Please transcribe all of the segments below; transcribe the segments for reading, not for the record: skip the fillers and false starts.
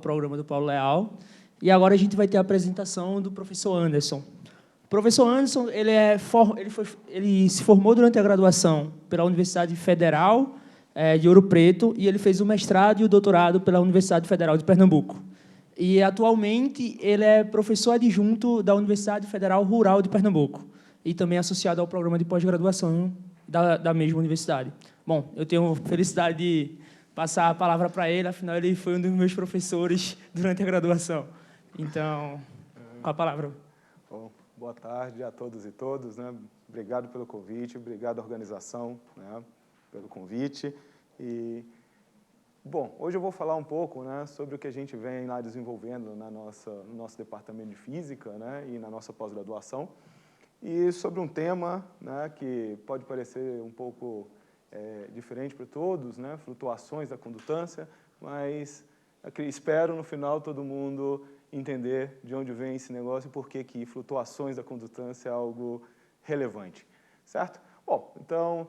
programa do Paulo Leal. E agora a gente vai ter a apresentação do professor Anderson. O professor Anderson ele se formou durante a graduação pela Universidade Federal de Ouro Preto e ele fez o mestrado e o doutorado pela Universidade Federal de Pernambuco. E, atualmente, ele é professor adjunto da Universidade Federal Rural de Pernambuco e também associado ao programa de pós-graduação da mesma universidade. Bom, eu tenho a felicidade de passar a palavra para ele, afinal, ele foi um dos meus professores durante a graduação. Então, com a palavra. Bom, boa tarde a todos e todas, né? Obrigado pelo convite, obrigado à organização, né, pelo convite. Bom, hoje eu vou falar um pouco, né, sobre o que a gente vem lá desenvolvendo no nosso departamento de Física, né, e na nossa pós-graduação, e sobre um tema, né, que pode parecer um pouco diferente para todos, né, flutuações da condutância, mas espero no final todo mundo entender de onde vem esse negócio e por que flutuações da condutância é algo relevante, certo? Bom, então,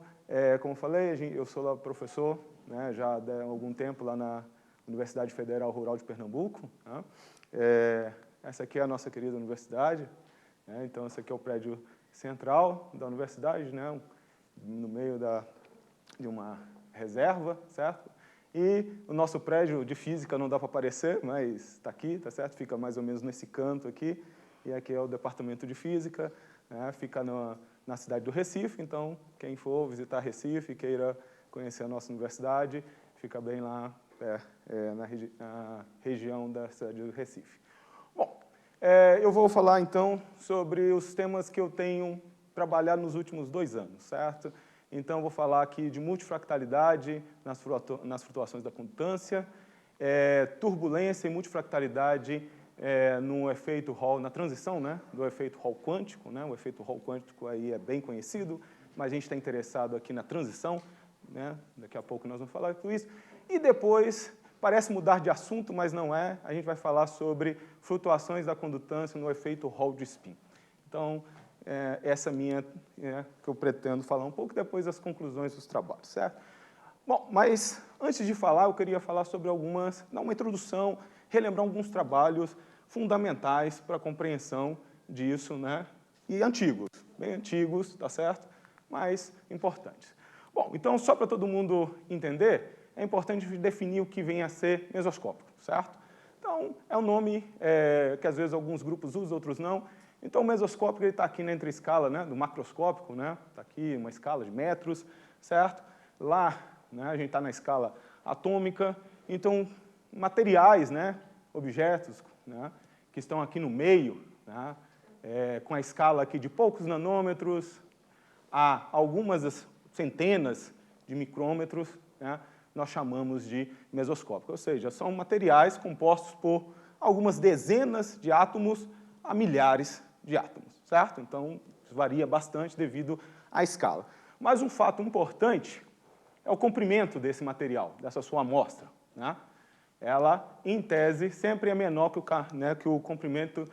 como falei, eu sou lá professor, né, já há algum tempo lá na Universidade Federal Rural de Pernambuco. Né? Essa aqui é a nossa querida universidade, né? Então esse aqui é o prédio central da universidade, né, no meio de uma reserva, certo? E o nosso prédio de física não dá para aparecer, mas está aqui, tá certo? Fica mais ou menos nesse canto aqui, e aqui é o departamento de física, né? Fica na cidade do Recife, então quem for visitar Recife, queira conhecer a nossa universidade, fica bem lá na região da cidade do Recife. Bom, eu vou falar então sobre os temas que eu tenho trabalhado nos últimos 2 anos, certo? Então, vou falar aqui de multifractalidade nas flutuações da condutância, turbulência e multifractalidade no efeito Hall, na transição, né, do efeito Hall quântico, né? O efeito Hall quântico aí é bem conhecido, mas a gente está interessado aqui na transição, né? Daqui a pouco nós vamos falar com isso. E depois, parece mudar de assunto, mas não é, a gente vai falar sobre flutuações da condutância no efeito Hall de spin. Então, essa minha, que eu pretendo falar um pouco depois das conclusões dos trabalhos, certo? Bom, mas antes de falar, eu queria falar sobre dar uma introdução, relembrar alguns trabalhos fundamentais para a compreensão disso, né? E antigos, bem antigos, tá certo? Mas importantes. Bom, então, só para todo mundo entender, é importante definir o que vem a ser mesoscópico, certo? Então, é um nome que às vezes alguns grupos usam, outros não. Então, o mesoscópico está aqui entre a escala, né, do macroscópico, né? Está aqui uma escala de metros, certo? Lá, né, a gente está na escala atômica. Então, materiais, né, objetos, né, que estão aqui no meio, né, com a escala aqui de poucos nanômetros a algumas centenas de micrômetros, né, nós chamamos de mesoscópico. Ou seja, são materiais compostos por algumas dezenas de átomos a milhares de átomos, certo? Então, isso varia bastante devido à escala. Mas um fato importante é o comprimento desse material, dessa sua amostra, né? Ela, em tese, sempre é menor que o comprimento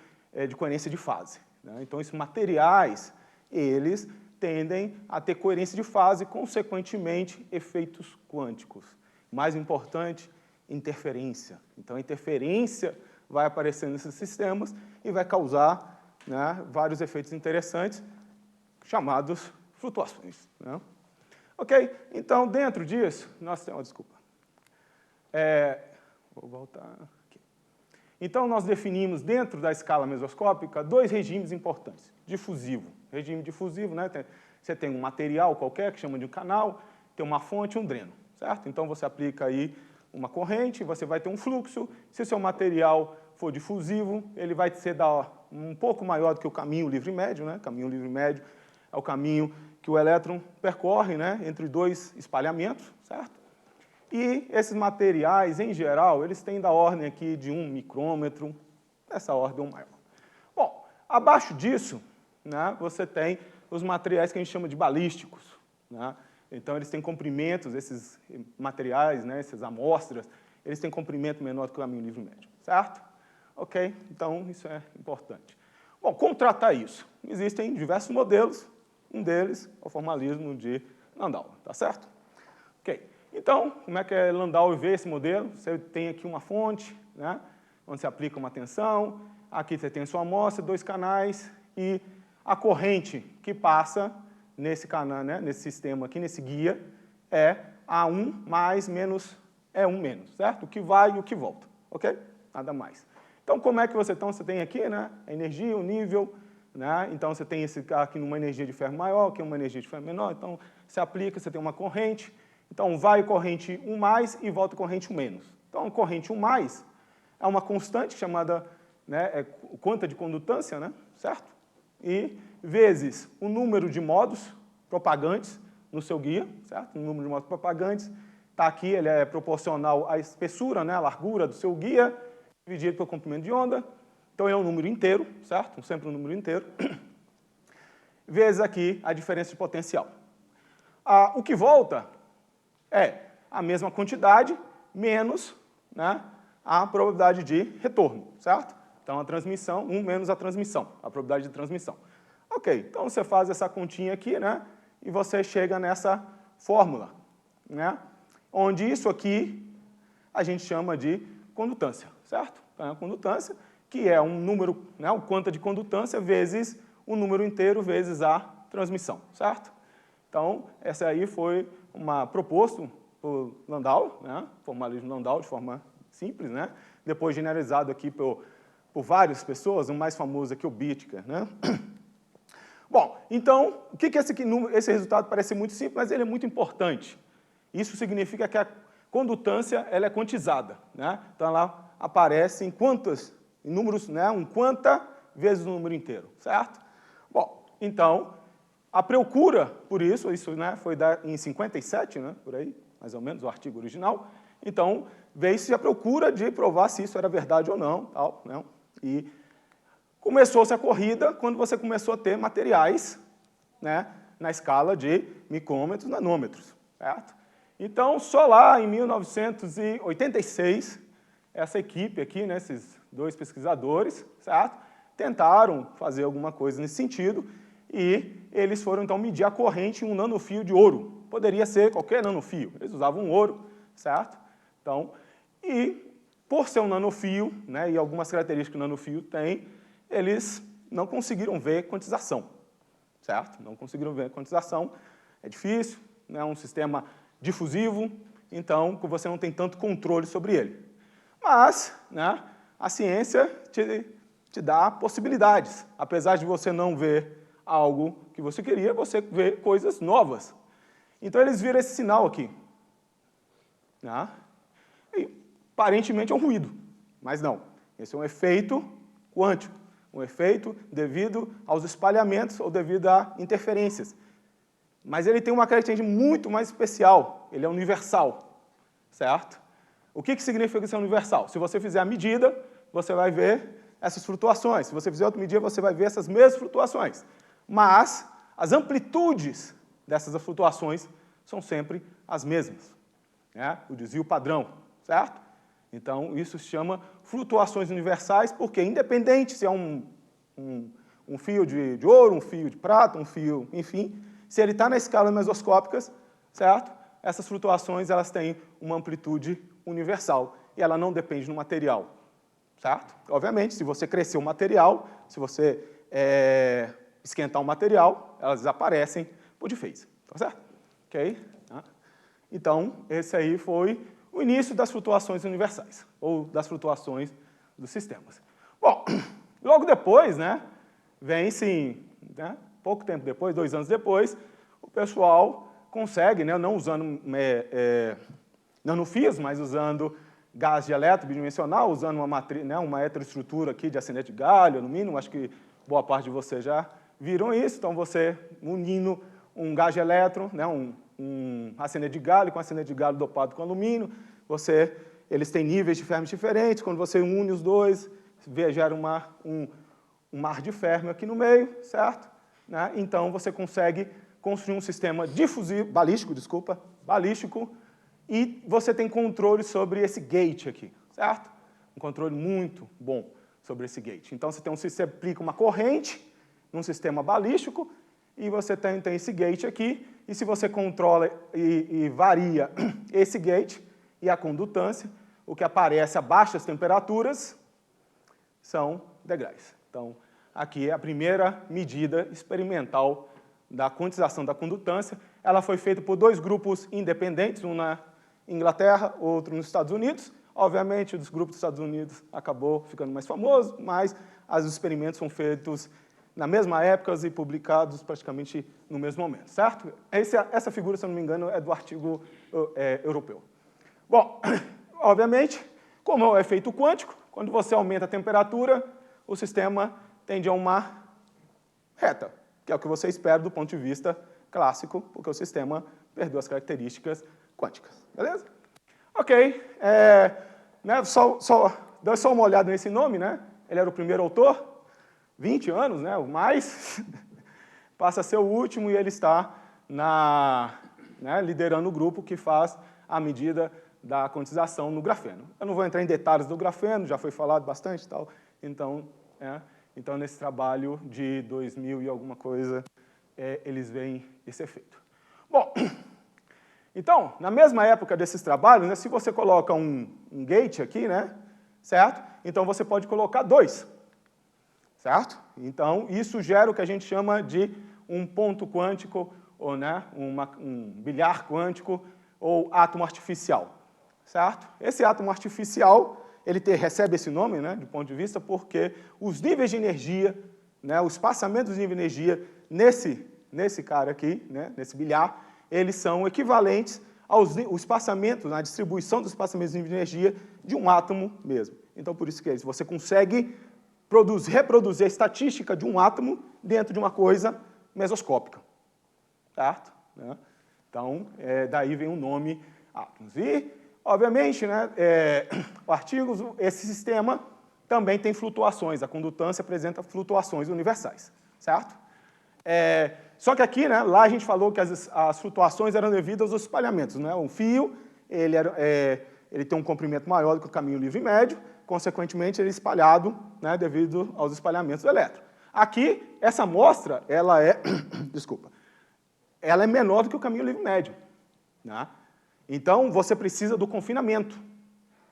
de coerência de fase, né? Então, esses materiais, eles tendem a ter coerência de fase, consequentemente, efeitos quânticos. Mais importante, interferência. Então, a interferência vai aparecer nesses sistemas e vai causar, né, vários efeitos interessantes, chamados flutuações, né? Ok? Então, dentro disso, nós temos... Desculpa. Vou voltar aqui. Então, nós definimos, dentro da escala mesoscópica, 2 regimes importantes. Difusivo. Regime difusivo, né? Você tem um material qualquer, que chama de um canal, tem uma fonte e um dreno, certo? Então, você aplica aí uma corrente, você vai ter um fluxo. Se o seu material for difusivo, ele vai ser um pouco maior do que o caminho livre médio, né? Caminho livre médio é o caminho que o elétron percorre, né, entre 2 espalhamentos, certo? E esses materiais, em geral, eles têm da ordem aqui de 1 micrômetro, essa ordem ou maior. Bom, abaixo disso, né, você tem os materiais que a gente chama de balísticos, né? Então, eles têm comprimentos, esses materiais, né, essas amostras, eles têm comprimento menor do que o caminho livre médio, certo? Ok? Então, isso é importante. Bom, como tratar isso? Existem diversos modelos, um deles é o formalismo de Landau, tá certo? Ok. Então, como é que Landau vê esse modelo? Você tem aqui uma fonte, né, onde você aplica uma tensão, aqui você tem a sua amostra, 2 canais, e a corrente que passa nesse canal, né, nesse sistema aqui, nesse guia, é A1 mais menos E1 menos, certo? O que vai e o que volta, ok? Nada mais. Então, como é que você tem aqui, né, a energia, o nível, né, então você tem esse aqui numa energia de ferro maior, aqui uma energia de ferro menor, então você aplica, você tem uma corrente, então vai corrente 1 mais e volta corrente 1 menos. Então, a corrente 1 mais é uma constante chamada, né, quanta de condutância, né, certo? E vezes o número de modos propagantes no seu guia, certo? O número de modos propagantes está aqui, ele é proporcional à espessura, né, a largura do seu guia, dividido pelo comprimento de onda. Então, é um número inteiro, certo? Sempre um número inteiro. Vezes aqui a diferença de potencial. O que volta é a mesma quantidade menos, né, a probabilidade de retorno, certo? Então, a transmissão, 1 menos a transmissão, a probabilidade de transmissão. Ok, então você faz essa continha aqui, né, e você chega nessa fórmula, né, onde isso aqui a gente chama de condutância, certo? Então, a condutância, que é um número, né, o quanta de condutância vezes o número inteiro vezes a transmissão, certo? Então, essa aí foi proposto por Landau, né, formalismo Landau de forma simples, né, depois generalizado aqui por várias pessoas, o mais famoso aqui é o Bittiger, né? Bom, então, o que esse resultado parece muito simples, mas ele é muito importante. Isso significa que a condutância ela é quantizada, né? Então, ela aparece em números, né, um quanta vezes o número inteiro, certo? Bom, então, a procura por isso, né, foi em 57, né, por aí, mais ou menos, o artigo original. Então, veio-se a procura de provar se isso era verdade ou não, tal, né? E começou-se a corrida quando você começou a ter materiais, né, na escala de micrômetros, nanômetros, certo? Então, só lá em 1986, essa equipe aqui, né, esses 2 pesquisadores, certo, tentaram fazer alguma coisa nesse sentido e eles foram, então, medir a corrente em um nanofio de ouro. Poderia ser qualquer nanofio, eles usavam ouro, certo? Então, e por ser um nanofio, né, e algumas características que o nanofio tem, eles não conseguiram ver quantização, certo? Não conseguiram ver quantização, é difícil, é um sistema difusivo, então você não tem tanto controle sobre ele. Mas, né, a ciência te dá possibilidades. Apesar de você não ver algo que você queria, você vê coisas novas. Então eles viram esse sinal aqui, né? E aparentemente é um ruído, mas não. Esse é um efeito quântico, um efeito devido aos espalhamentos ou devido a interferências. Mas ele tem uma característica muito mais especial, ele é universal, certo? O que significa ser universal? Se você fizer a medida, você vai ver essas flutuações. Se você fizer outra medida, você vai ver essas mesmas flutuações. Mas as amplitudes dessas flutuações são sempre as mesmas, né? O desvio padrão, certo? Então, isso se chama flutuações universais, porque independente se é um fio de ouro, um fio de prata, um fio, enfim, se ele está na escala mesoscópicas, certo? Essas flutuações elas têm uma amplitude universal e ela não depende do material, certo? Obviamente, se você crescer o material, se você esquentar o material, elas desaparecem por phase, tá certo? Ok? Então, esse aí foi o início das flutuações universais, ou das flutuações dos sistemas. Bom, logo depois, né, vem-se, né, pouco tempo depois, 2 anos depois, o pessoal consegue, né, não usando nanofios, mas usando gás de elétron bidimensional, usando uma matriz, né, uma heteroestrutura aqui de arsênio de galho, alumínio, acho que boa parte de vocês já viram isso. Então, você unindo um gás de elétron, né, um arsênio de galho com arsênio de galho dopado com alumínio, eles têm níveis de férmio diferentes. Quando você une os dois, gera um mar de férmio aqui no meio, certo? Né? Então, você consegue construir um sistema balístico, e você tem controle sobre esse gate aqui, certo? Um controle muito bom sobre esse gate. Então, você aplica uma corrente num sistema balístico e você tem esse gate aqui, e se você controla e varia esse gate e a condutância, o que aparece a baixas temperaturas são degraus. Então, aqui é a primeira medida experimental da quantização da condutância. Ela foi feita por 2 grupos independentes, um na Inglaterra, outro nos Estados Unidos. Obviamente, o dos grupos dos Estados Unidos acabou ficando mais famoso, mas os experimentos são feitos na mesma época e publicados praticamente no mesmo momento, certo? Essa figura, se eu não me engano, é do artigo europeu. Bom, obviamente, como é o efeito quântico, quando você aumenta a temperatura, o sistema tende a uma reta, que é o que você espera do ponto de vista clássico, porque o sistema perdeu as características quânticas, beleza? Ok, dá só uma olhada nesse nome, né? Ele era o primeiro autor, 20 anos, né, ou mais, passa a ser o último e ele está liderando o grupo que faz a medida da quantização no grafeno. Eu não vou entrar em detalhes do grafeno, já foi falado bastante e tal, então, nesse trabalho de 2000 e alguma coisa, eles veem esse efeito. Bom, então, na mesma época desses trabalhos, né, se você coloca um gate aqui, né, certo? Então, você pode colocar 2. Certo? Então, isso gera o que a gente chama de um ponto quântico, ou um bilhar quântico, ou átomo artificial. Certo? Esse átomo artificial, ele recebe esse nome, né, do ponto de vista, porque os níveis de energia, né, o espaçamento dos níveis de energia nesse cara aqui, né, nesse bilhar, eles são equivalentes ao espaçamento, na distribuição dos espaçamentos de nível de energia de um átomo mesmo. Então, por isso que você consegue reproduzir a estatística de um átomo dentro de uma coisa mesoscópica. Certo? Então, daí vem o nome átomos. E, obviamente, né, esse sistema também tem flutuações. A condutância apresenta flutuações universais. Certo? Só que aqui, né, lá a gente falou que as flutuações eram devidas aos espalhamentos. Né? Um fio, ele tem um comprimento maior do que o caminho livre médio, consequentemente, ele é espalhado, né, devido aos espalhamentos do elétron. Aqui, essa amostra, ela é menor do que o caminho livre médio. Né? Então, você precisa do confinamento,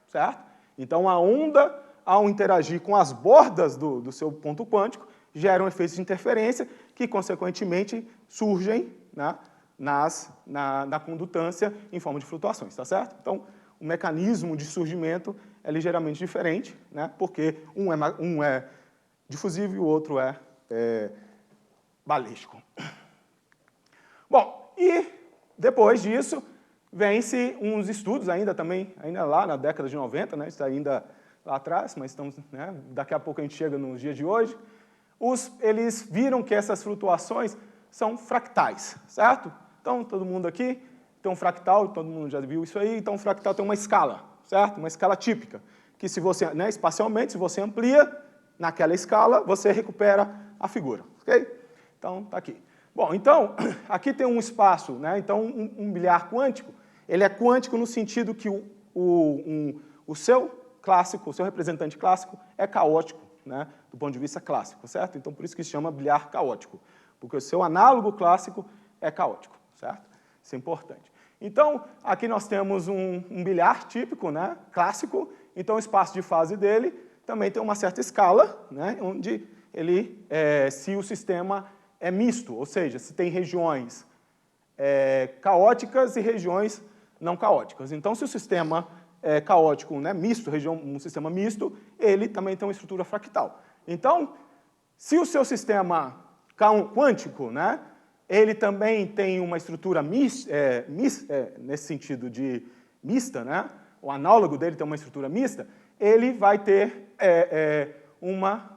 certo? Então, a onda, ao interagir com as bordas do seu ponto quântico, geram efeitos de interferência que, consequentemente, surgem, né, na condutância em forma de flutuações, tá certo? Então, o mecanismo de surgimento é ligeiramente diferente, né, porque um é difusivo e o outro é balístico. Bom, e depois disso, vem-se uns estudos ainda lá na década de 90, né, está ainda lá atrás, mas estamos, né, daqui a pouco a gente chega nos dias de hoje, eles viram que essas flutuações são fractais, certo? Então, todo mundo aqui tem um fractal, todo mundo já viu isso aí, então um fractal tem uma escala, certo? Uma escala típica, que se você, né, espacialmente, se você amplia naquela escala, você recupera a figura, ok? Então, está aqui. Bom, então, aqui tem um espaço, né? Então, um bilhar quântico, ele é quântico no sentido que o seu clássico, o seu representante clássico é caótico, né, do ponto de vista clássico, certo? Então, por isso que se chama bilhar caótico, porque o seu análogo clássico é caótico, certo? Isso é importante. Então, aqui nós temos um bilhar típico, né, clássico, então o espaço de fase dele também tem uma certa escala, né, onde se o sistema é misto, ou seja, se tem regiões caóticas e regiões não caóticas. Então, se o sistema é caótico, né, misto, um sistema misto, ele também tem uma estrutura fractal. Então, se o seu sistema quântico, né, ele também tem uma estrutura nesse sentido de mista, né, o análogo dele tem uma estrutura mista, ele vai ter uma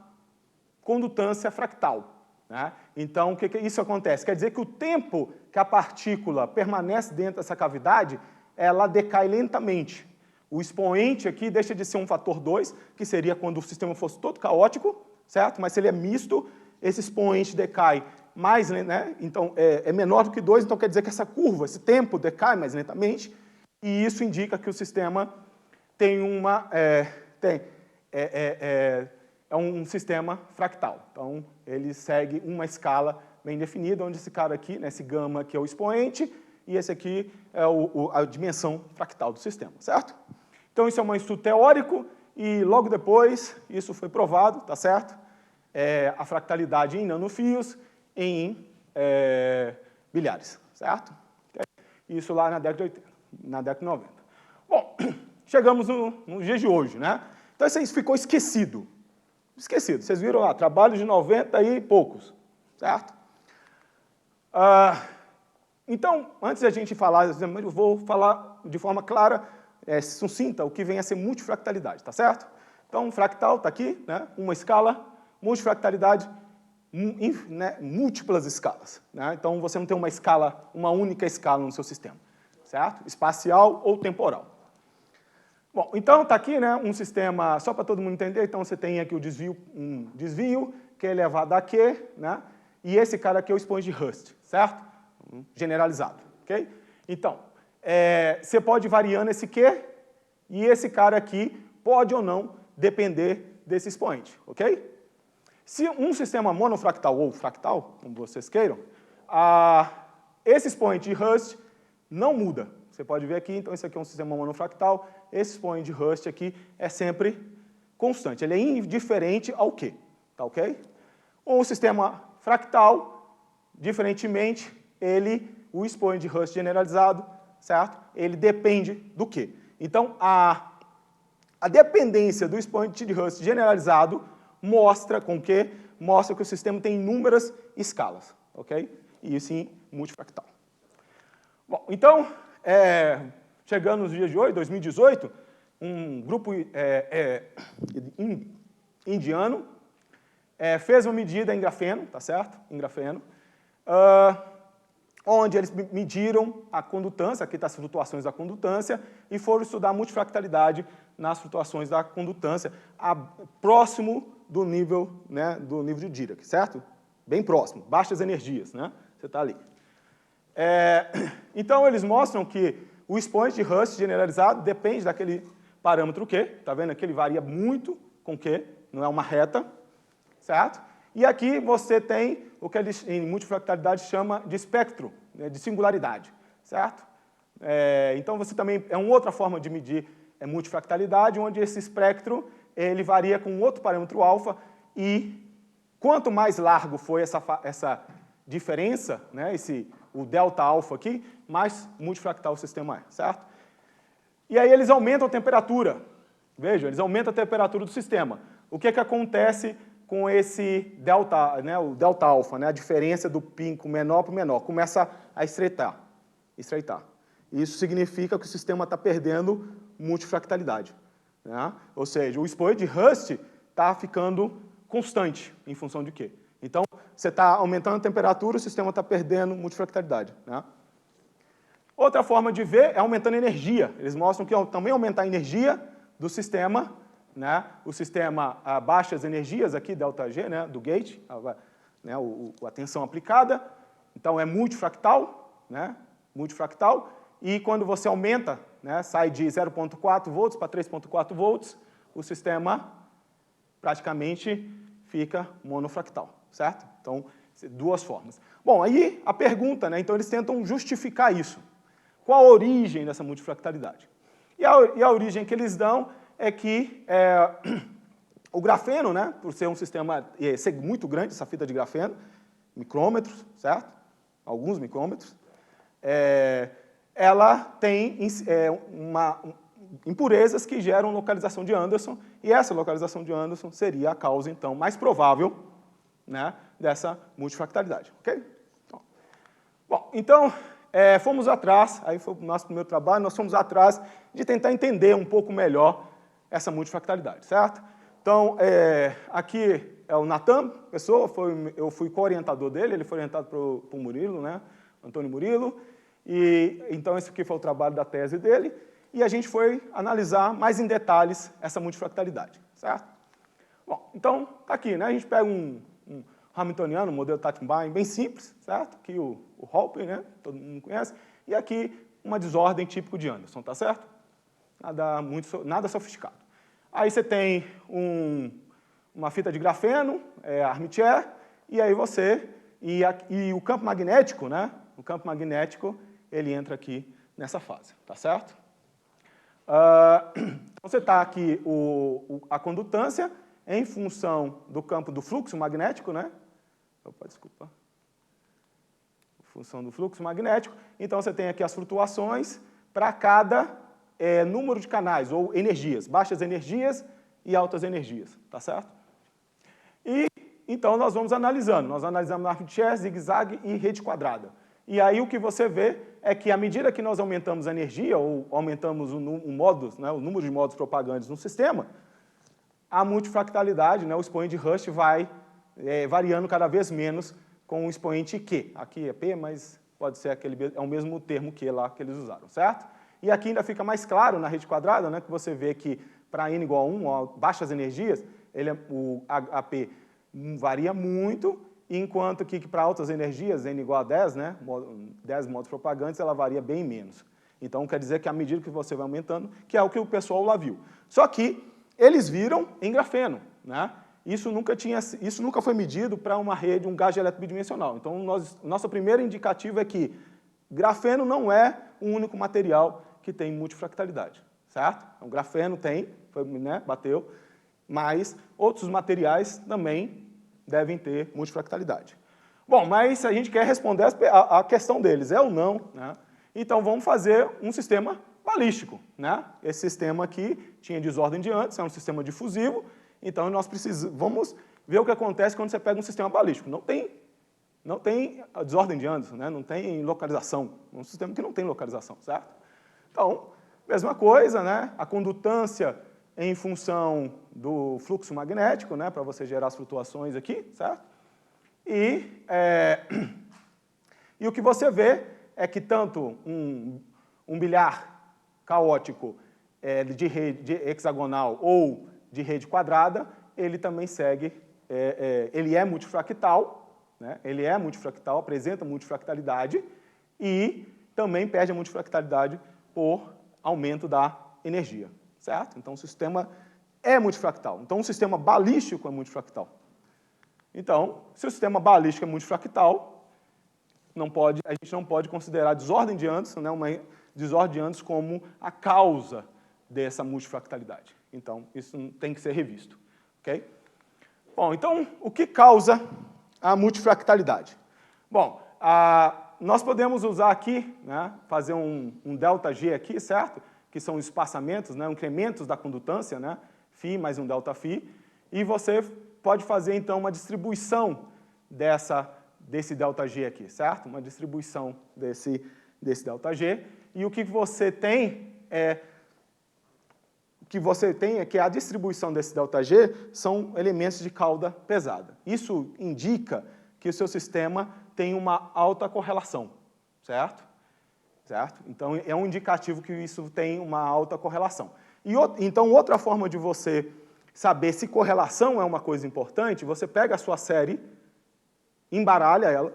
condutância fractal. Né? Então, o que isso acontece? Quer dizer que o tempo que a partícula permanece dentro dessa cavidade, ela decai lentamente. O expoente aqui deixa de ser um fator 2, que seria quando o sistema fosse todo caótico, certo? Mas se ele é misto, esse expoente decai mais, né? Então, é menor do que 2, então quer dizer que essa curva, esse tempo decai mais lentamente, e isso indica que o sistema tem um sistema fractal. Então, ele segue uma escala bem definida, onde esse cara aqui, né, esse gama aqui é o expoente, e esse aqui é a dimensão fractal do sistema, certo? Então, isso é um estudo teórico e, logo depois, isso foi provado, tá certo? A fractalidade em nanofios em bilhares, certo? Isso lá na década de 80, na década de 90. Bom, chegamos no dia de hoje, né? Então, isso aí ficou esquecido. Esquecido. Vocês viram lá, trabalho de 90 e poucos, certo? Então, antes de a gente falar, eu vou falar de forma clara, sucinta, o que vem a ser multifractalidade, tá certo? Então, um fractal está aqui, né? Uma escala, multifractalidade, né? Múltiplas escalas, né? Então, você não tem uma escala, uma única escala no seu sistema, certo? Espacial ou temporal. Bom, então está aqui, né, um sistema, só para todo mundo entender, então você tem aqui o desvio, um desvio que é elevado a Q, né? E esse cara aqui é o expoente de Hurst, certo? Generalizado, ok? Então, você pode ir variando esse Q e esse cara aqui pode ou não depender desse expoente, ok? Se um sistema monofractal ou fractal, como vocês queiram, esse expoente de Hurst não muda. Você pode ver aqui, então esse aqui é um sistema monofractal, esse expoente de Hurst aqui é sempre constante, ele é indiferente ao Q, tá ok? Um sistema fractal, diferentemente, o expoente de Hurst generalizado, certo? Ele depende do Q. Então, a dependência do expoente de Hurst generalizado mostra com que mostra que o sistema tem inúmeras escalas, ok? E isso em multifractal. Bom, então, chegando nos dias de hoje, 2018, um grupo indiano fez uma medida em grafeno, tá certo? Em grafeno, onde eles mediram a condutância, aqui está as flutuações da condutância, e foram estudar a multifractalidade nas flutuações da condutância, próximo do nível, né, de Dirac, certo? Bem próximo, baixas energias, né? Você está ali. Então, eles mostram que o expoente de Hurst generalizado depende daquele parâmetro Q, tá vendo? Aqui ele varia muito com Q, não é uma reta, certo? E aqui você tem o que eles, em multifractalidade, chama de espectro, né, de singularidade, certo? Então, você também, uma outra forma de medir multifractalidade, onde esse espectro ele varia com outro parâmetro alfa, e quanto mais largo for essa diferença, né, o delta alfa aqui, mais multifractal o sistema é, certo? E aí eles aumentam a temperatura. Vejam, eles aumentam a temperatura do sistema. O que acontece com esse delta, né, o delta alfa, né, a diferença do pico menor para o menor? Começa a estreitar. Isso significa que o sistema está perdendo multifractalidade, né? Ou seja, o expoente de Hurst está ficando constante em função de quê? Então, você está aumentando a temperatura, o sistema está perdendo multifractalidade, né? Outra forma de ver é aumentando a energia. Eles mostram que também aumentar a energia do sistema, né? O sistema a baixas energias, aqui, ΔG, né? Do gate, né? A tensão aplicada. Então, é multifractal, né? Multifractal. E quando você aumenta, né? Sai de 0,4 volts para 3,4 volts, o sistema praticamente fica monofractal, certo? Então, duas formas. Bom, aí a pergunta, né? Então, eles tentam justificar isso. Qual a origem dessa multifractalidade? E a origem que eles dão é que o grafeno, né? Por ser um sistema ser muito grande, essa fita de grafeno, micrômetros, certo? Alguns micrômetros, ela tem impurezas que geram localização de Anderson, e essa localização de Anderson seria a causa, então, mais provável, né, dessa multifractalidade, ok? Bom, então, fomos atrás, aí foi o nosso primeiro trabalho, nós fomos atrás de tentar entender um pouco melhor essa multifractalidade, certo? Então, aqui é o Natan, eu fui co-orientador dele, ele foi orientado para o Murilo, né, Antônio Murilo, e então esse aqui foi o trabalho da tese dele, e a gente foi analisar mais em detalhes essa multifractalidade, certo? Bom, então, tá aqui, né? A gente pega um Hamiltoniano, um modelo Tatenbaum bem simples, certo? Aqui o Halpern, né? Todo mundo conhece, e aqui uma desordem típico de Anderson, tá certo? Nada sofisticado. Aí você tem uma fita de grafeno, Armitier, e aí e o campo magnético, né? O campo magnético, ele entra aqui nessa fase, tá certo? Você está aqui a condutância em função do campo do fluxo magnético, né? Opa, desculpa. Função do fluxo magnético. Então, você tem aqui as flutuações para cada número de canais, ou energias, baixas energias e altas energias, tá certo? E, então, nós vamos analisando. Nós analisamos arco de Chern, zigue-zague e rede quadrada. E aí, o que você vê é que, à medida que nós aumentamos a energia, ou aumentamos o número de modos propagantes no sistema, a multifractalidade, né, o expoente de Rush vai variando cada vez menos com o expoente Q. Aqui é P, mas pode ser é o mesmo termo Q lá que eles usaram, certo? E aqui ainda fica mais claro na rede quadrada, né, que você vê que para N igual a 1, baixas energias, o AP varia muito, enquanto que para altas energias, N igual a 10, né, 10 modos propagantes, ela varia bem menos. Então, quer dizer que à medida que você vai aumentando, que é o que o pessoal lá viu. Só que eles viram em grafeno, né? Isso nunca foi medido para uma rede, um gás elétrico bidimensional. Então, nossa primeira indicativa é que grafeno não é o único material que tem multifractalidade, certo? Então, grafeno tem, né, bateu, mas outros materiais também devem ter multifractalidade. Bom, mas a gente quer responder a questão deles, é ou não, né? Então, vamos fazer um sistema balístico, né? Esse sistema aqui tinha desordem de antes, é um sistema difusivo, então nós vamos ver o que acontece quando você pega um sistema balístico. Não tem a desordem de Anderson, né? Não tem localização, é um sistema que não tem localização, certo? Então, mesma coisa, né? A condutância em função do fluxo magnético, né? Para você gerar as flutuações aqui, certo? E o que você vê é que tanto um bilhar caótico de rede hexagonal ou de rede quadrada, ele também segue, ele é multifractal, né? Ele é multifractal, apresenta multifractalidade e também perde a multifractalidade por aumento da energia, certo? Então, o sistema é multifractal. Então, um sistema balístico é multifractal. Então, se o sistema balístico é multifractal, a gente não pode considerar a desordem de Anderson, né, uma desordem de Anderson como a causa dessa multifractalidade. Então, isso tem que ser revisto. Okay? Bom, então, o que causa a multifractalidade? Bom, nós podemos usar aqui, né, fazer um ΔG aqui, certo? Que são os espaçamentos, né, incrementos da condutância, né, φ mais um ΔΦ, e você pode fazer, então, uma distribuição desse ΔG aqui, certo? Uma distribuição desse ΔG, e o que você tem é que a distribuição desse ΔG são elementos de cauda pesada. Isso indica que o seu sistema tem uma alta correlação, certo? Certo? Então, é um indicativo que isso tem uma alta correlação. Então, outra forma de você saber se correlação é uma coisa importante, você pega a sua série, embaralha ela,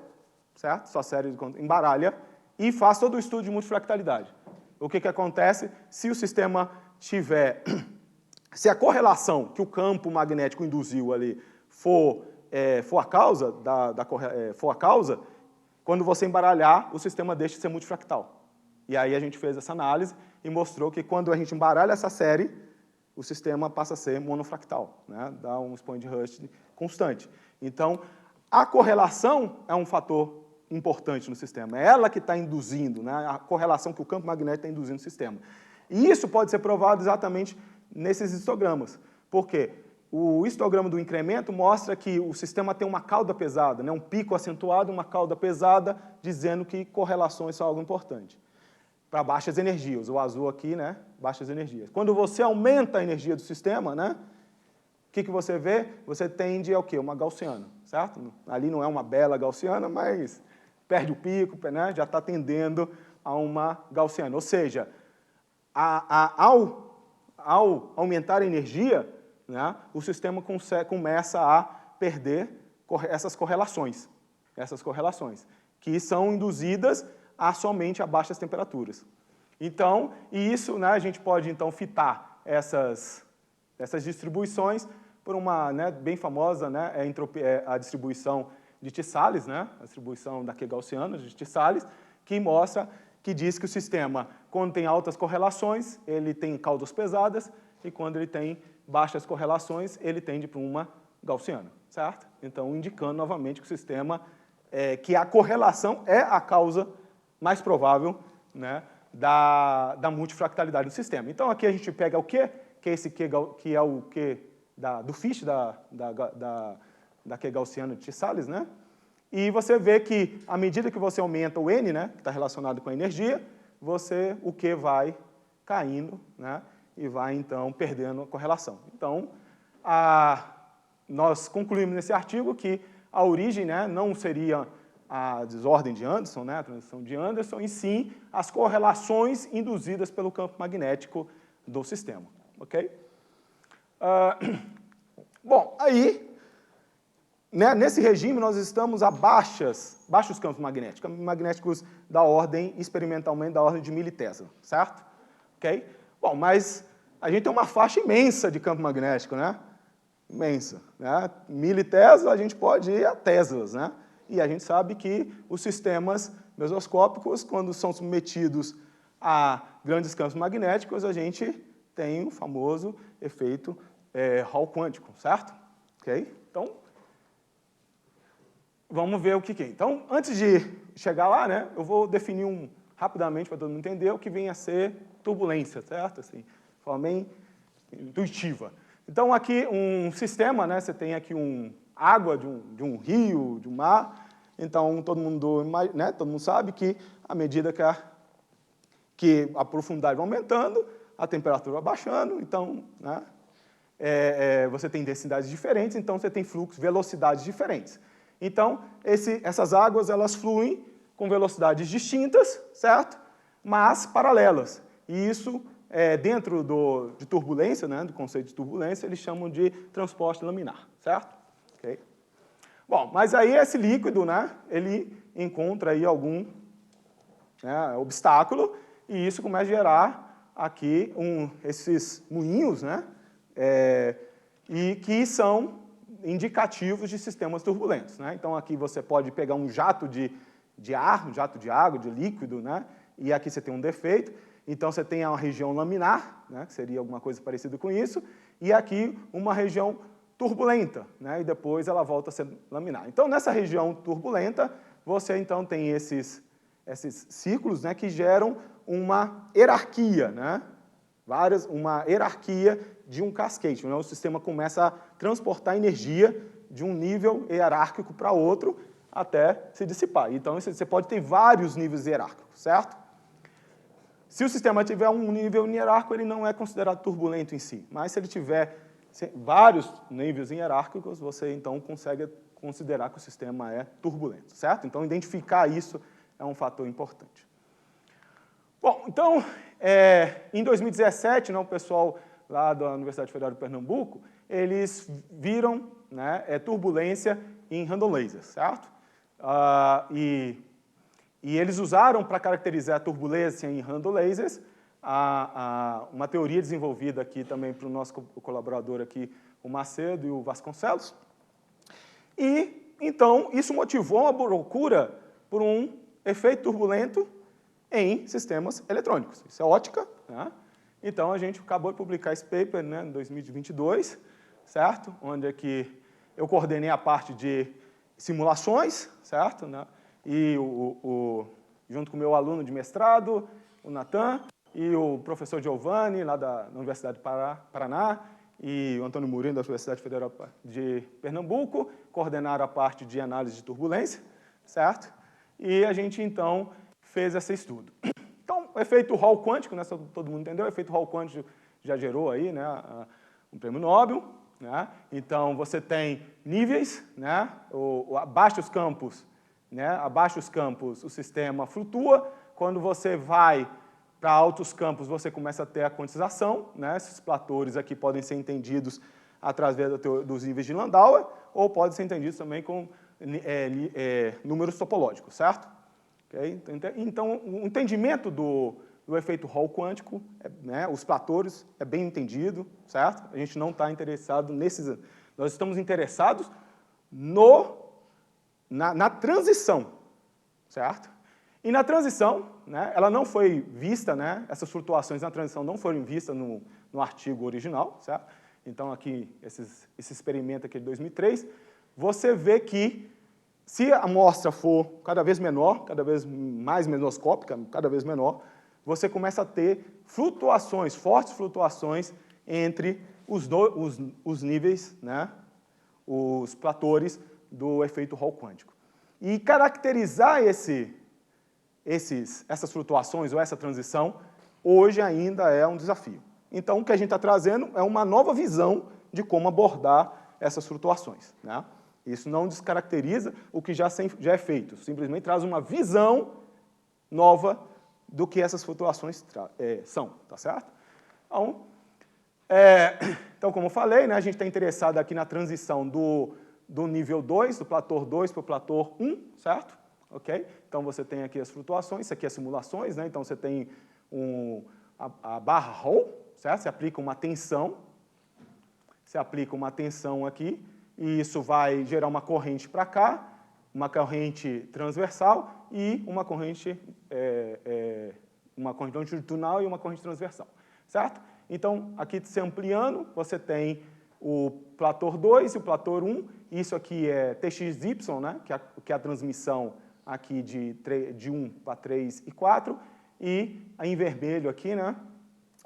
certo? Sua série embaralha e faz todo o estudo de multifractalidade. O que acontece se o sistema tiver... Se a correlação que o campo magnético induziu ali for a causa, quando você embaralhar, o sistema deixa de ser multifractal. E aí a gente fez essa análise e mostrou que quando a gente embaralha essa série, o sistema passa a ser monofractal, né? Dá um expoente de Rush constante. Então, a correlação é um fator importante no sistema. É ela que está induzindo, né? A correlação que o campo magnético está induzindo no sistema. E isso pode ser provado exatamente nesses histogramas. Por quê? O histograma do incremento mostra que o sistema tem uma cauda pesada, né? Um pico acentuado, uma cauda pesada, dizendo que correlações são algo importante. Para baixas energias, o azul aqui, né? Baixas energias. Quando você aumenta a energia do sistema, né? O que você vê? Você tende ao quê? Uma gaussiana, certo? Ali não é uma bela gaussiana, mas perde o pico, né? Já está tendendo a uma gaussiana. Ou seja, ao aumentar a energia, né, o sistema começa a perder essas correlações, que são induzidas somente a baixas temperaturas. Então, isso, né, a gente pode então fitar essas distribuições por uma, né, bem famosa, né, a distribuição de Tissales, né, a distribuição da Q gaussiana de Tissales, que mostra que diz que o sistema, quando tem altas correlações, ele tem causas pesadas, e quando ele tem baixas correlações, ele tende para uma gaussiana, certo? Então, indicando novamente que o sistema, que a correlação é a causa mais provável, né, da multifractalidade do sistema. Então, aqui a gente pega o Q, que é esse Q, que é o Q do Fish, da Q gaussiana de Tisales, né? E você vê que, à medida que você aumenta o N, né, que está relacionado com a energia, o Q vai caindo, né, e vai, então, perdendo a correlação. Então, nós concluímos nesse artigo que a origem, né, não seria a desordem de Anderson, né, a transição de Anderson, e sim as correlações induzidas pelo campo magnético do sistema. Ok? Bom, aí, né, nesse regime nós estamos a baixos campos magnéticos da ordem, experimentalmente, da ordem de militesla, certo? Ok? Bom, mas a gente tem uma faixa imensa de campo magnético, né? Imensa, né? Militesla, a gente pode ir a teslas, né? E a gente sabe que os sistemas mesoscópicos, quando são submetidos a grandes campos magnéticos, a gente tem o famoso efeito Hall quântico, certo? Ok? Então, vamos ver o que é. Então, antes de chegar lá, né, eu vou definir rapidamente para todo mundo entender o que vem a ser turbulência, certo? Assim, de forma bem intuitiva. Então, aqui um sistema, né, você tem aqui água de um rio, de um mar. Então, todo mundo sabe que, à medida que a profundidade vai aumentando, a temperatura vai baixando. Então, né, você tem densidades diferentes, então você tem fluxos, velocidades diferentes. Então, essas águas elas fluem com velocidades distintas, certo? Mas paralelas. E isso, dentro de turbulência, né, do conceito de turbulência, eles chamam de transporte laminar, certo? Okay? Bom, mas aí esse líquido, né, ele encontra aí algum, né, obstáculo, e isso começa a gerar aqui esses moinhos, né, e que são indicativos de sistemas turbulentos, né? Então, aqui você pode pegar um jato de ar, um jato de água, de líquido, né? E aqui você tem um defeito. Então, você tem uma região laminar, né, que seria alguma coisa parecida com isso, e aqui uma região turbulenta, né, e depois ela volta a ser laminar. Então, nessa região turbulenta, você então tem esses círculos, né, que geram uma hierarquia, né, uma hierarquia de um cascade. Né, o sistema começa a transportar energia de um nível hierárquico para outro até se dissipar. Então, você pode ter vários níveis hierárquicos, certo? Se o sistema tiver um nível hierárquico, ele não é considerado turbulento em si. Mas se ele tiver vários níveis hierárquicos, você então consegue considerar que o sistema é turbulento, certo? Então, identificar isso é um fator importante. Bom, então, em 2017, né, o pessoal lá da Universidade Federal de Pernambuco, eles viram, né, turbulência em random lasers, certo? E eles usaram para caracterizar a turbulência em random lasers uma teoria desenvolvida aqui também para o nosso colaborador aqui, o Macedo e o Vasconcelos. E, então, isso motivou uma procura por um efeito turbulento em sistemas eletrônicos. Isso é ótica, né? Então, a gente acabou de publicar esse paper, né, em 2022, certo? Onde aqui eu coordenei a parte de simulações, certo? Né? E junto com o meu aluno de mestrado, o Natan, e o professor Giovanni, lá da Universidade do Paraná, e o Antônio Mourinho, da Universidade Federal de Pernambuco, coordenaram a parte de análise de turbulência, certo? E a gente, então, fez esse estudo. Então, o efeito Hall quântico, né, todo mundo entendeu, o efeito Hall quântico já gerou aí, né, um prêmio Nobel, né? Então, você tem níveis, né, abaixo os campos, né, abaixo os campos o sistema flutua, quando você vai para altos campos, você começa a ter a quantização, né? Esses platores aqui podem ser entendidos através dos níveis de Landauer, ou podem ser entendidos também com números topológicos, certo? Okay? Então, o entendimento do efeito Hall quântico, né, os platores, é bem entendido, certo? A gente não está interessado nesses... Nós estamos interessados na transição, certo? E na transição, né, ela não foi vista, né, essas flutuações na transição não foram vistas no artigo original, certo? Então, aqui, esse experimento aqui de 2003, você vê que, se a amostra for cada vez menor, cada vez mais menoscópica, cada vez menor, você começa a ter flutuações, fortes flutuações entre os níveis, né, os platores do efeito Hall quântico. E caracterizar essas flutuações ou essa transição, hoje ainda é um desafio. Então, o que a gente está trazendo é uma nova visão de como abordar essas flutuações, né? Isso não descaracteriza o que já é feito, simplesmente traz uma visão nova do que essas flutuações são, tá certo? Então, como eu falei, né, a gente está interessado aqui na transição do nível 2, do platô 2 para o platô 1, certo? Okay? Então, você tem aqui as flutuações, isso aqui é simulações, né? Então, você tem a barra Hall, certo? Você aplica uma tensão, aqui, e isso vai gerar uma corrente para cá, uma corrente transversal e uma corrente longitudinal e uma corrente transversal, certo? Então, aqui se ampliando, você tem o platô 2 e o platô 1, isso aqui é TXY, né, que é a transmissão aqui de 1 para 3 e 4, e em vermelho aqui, né,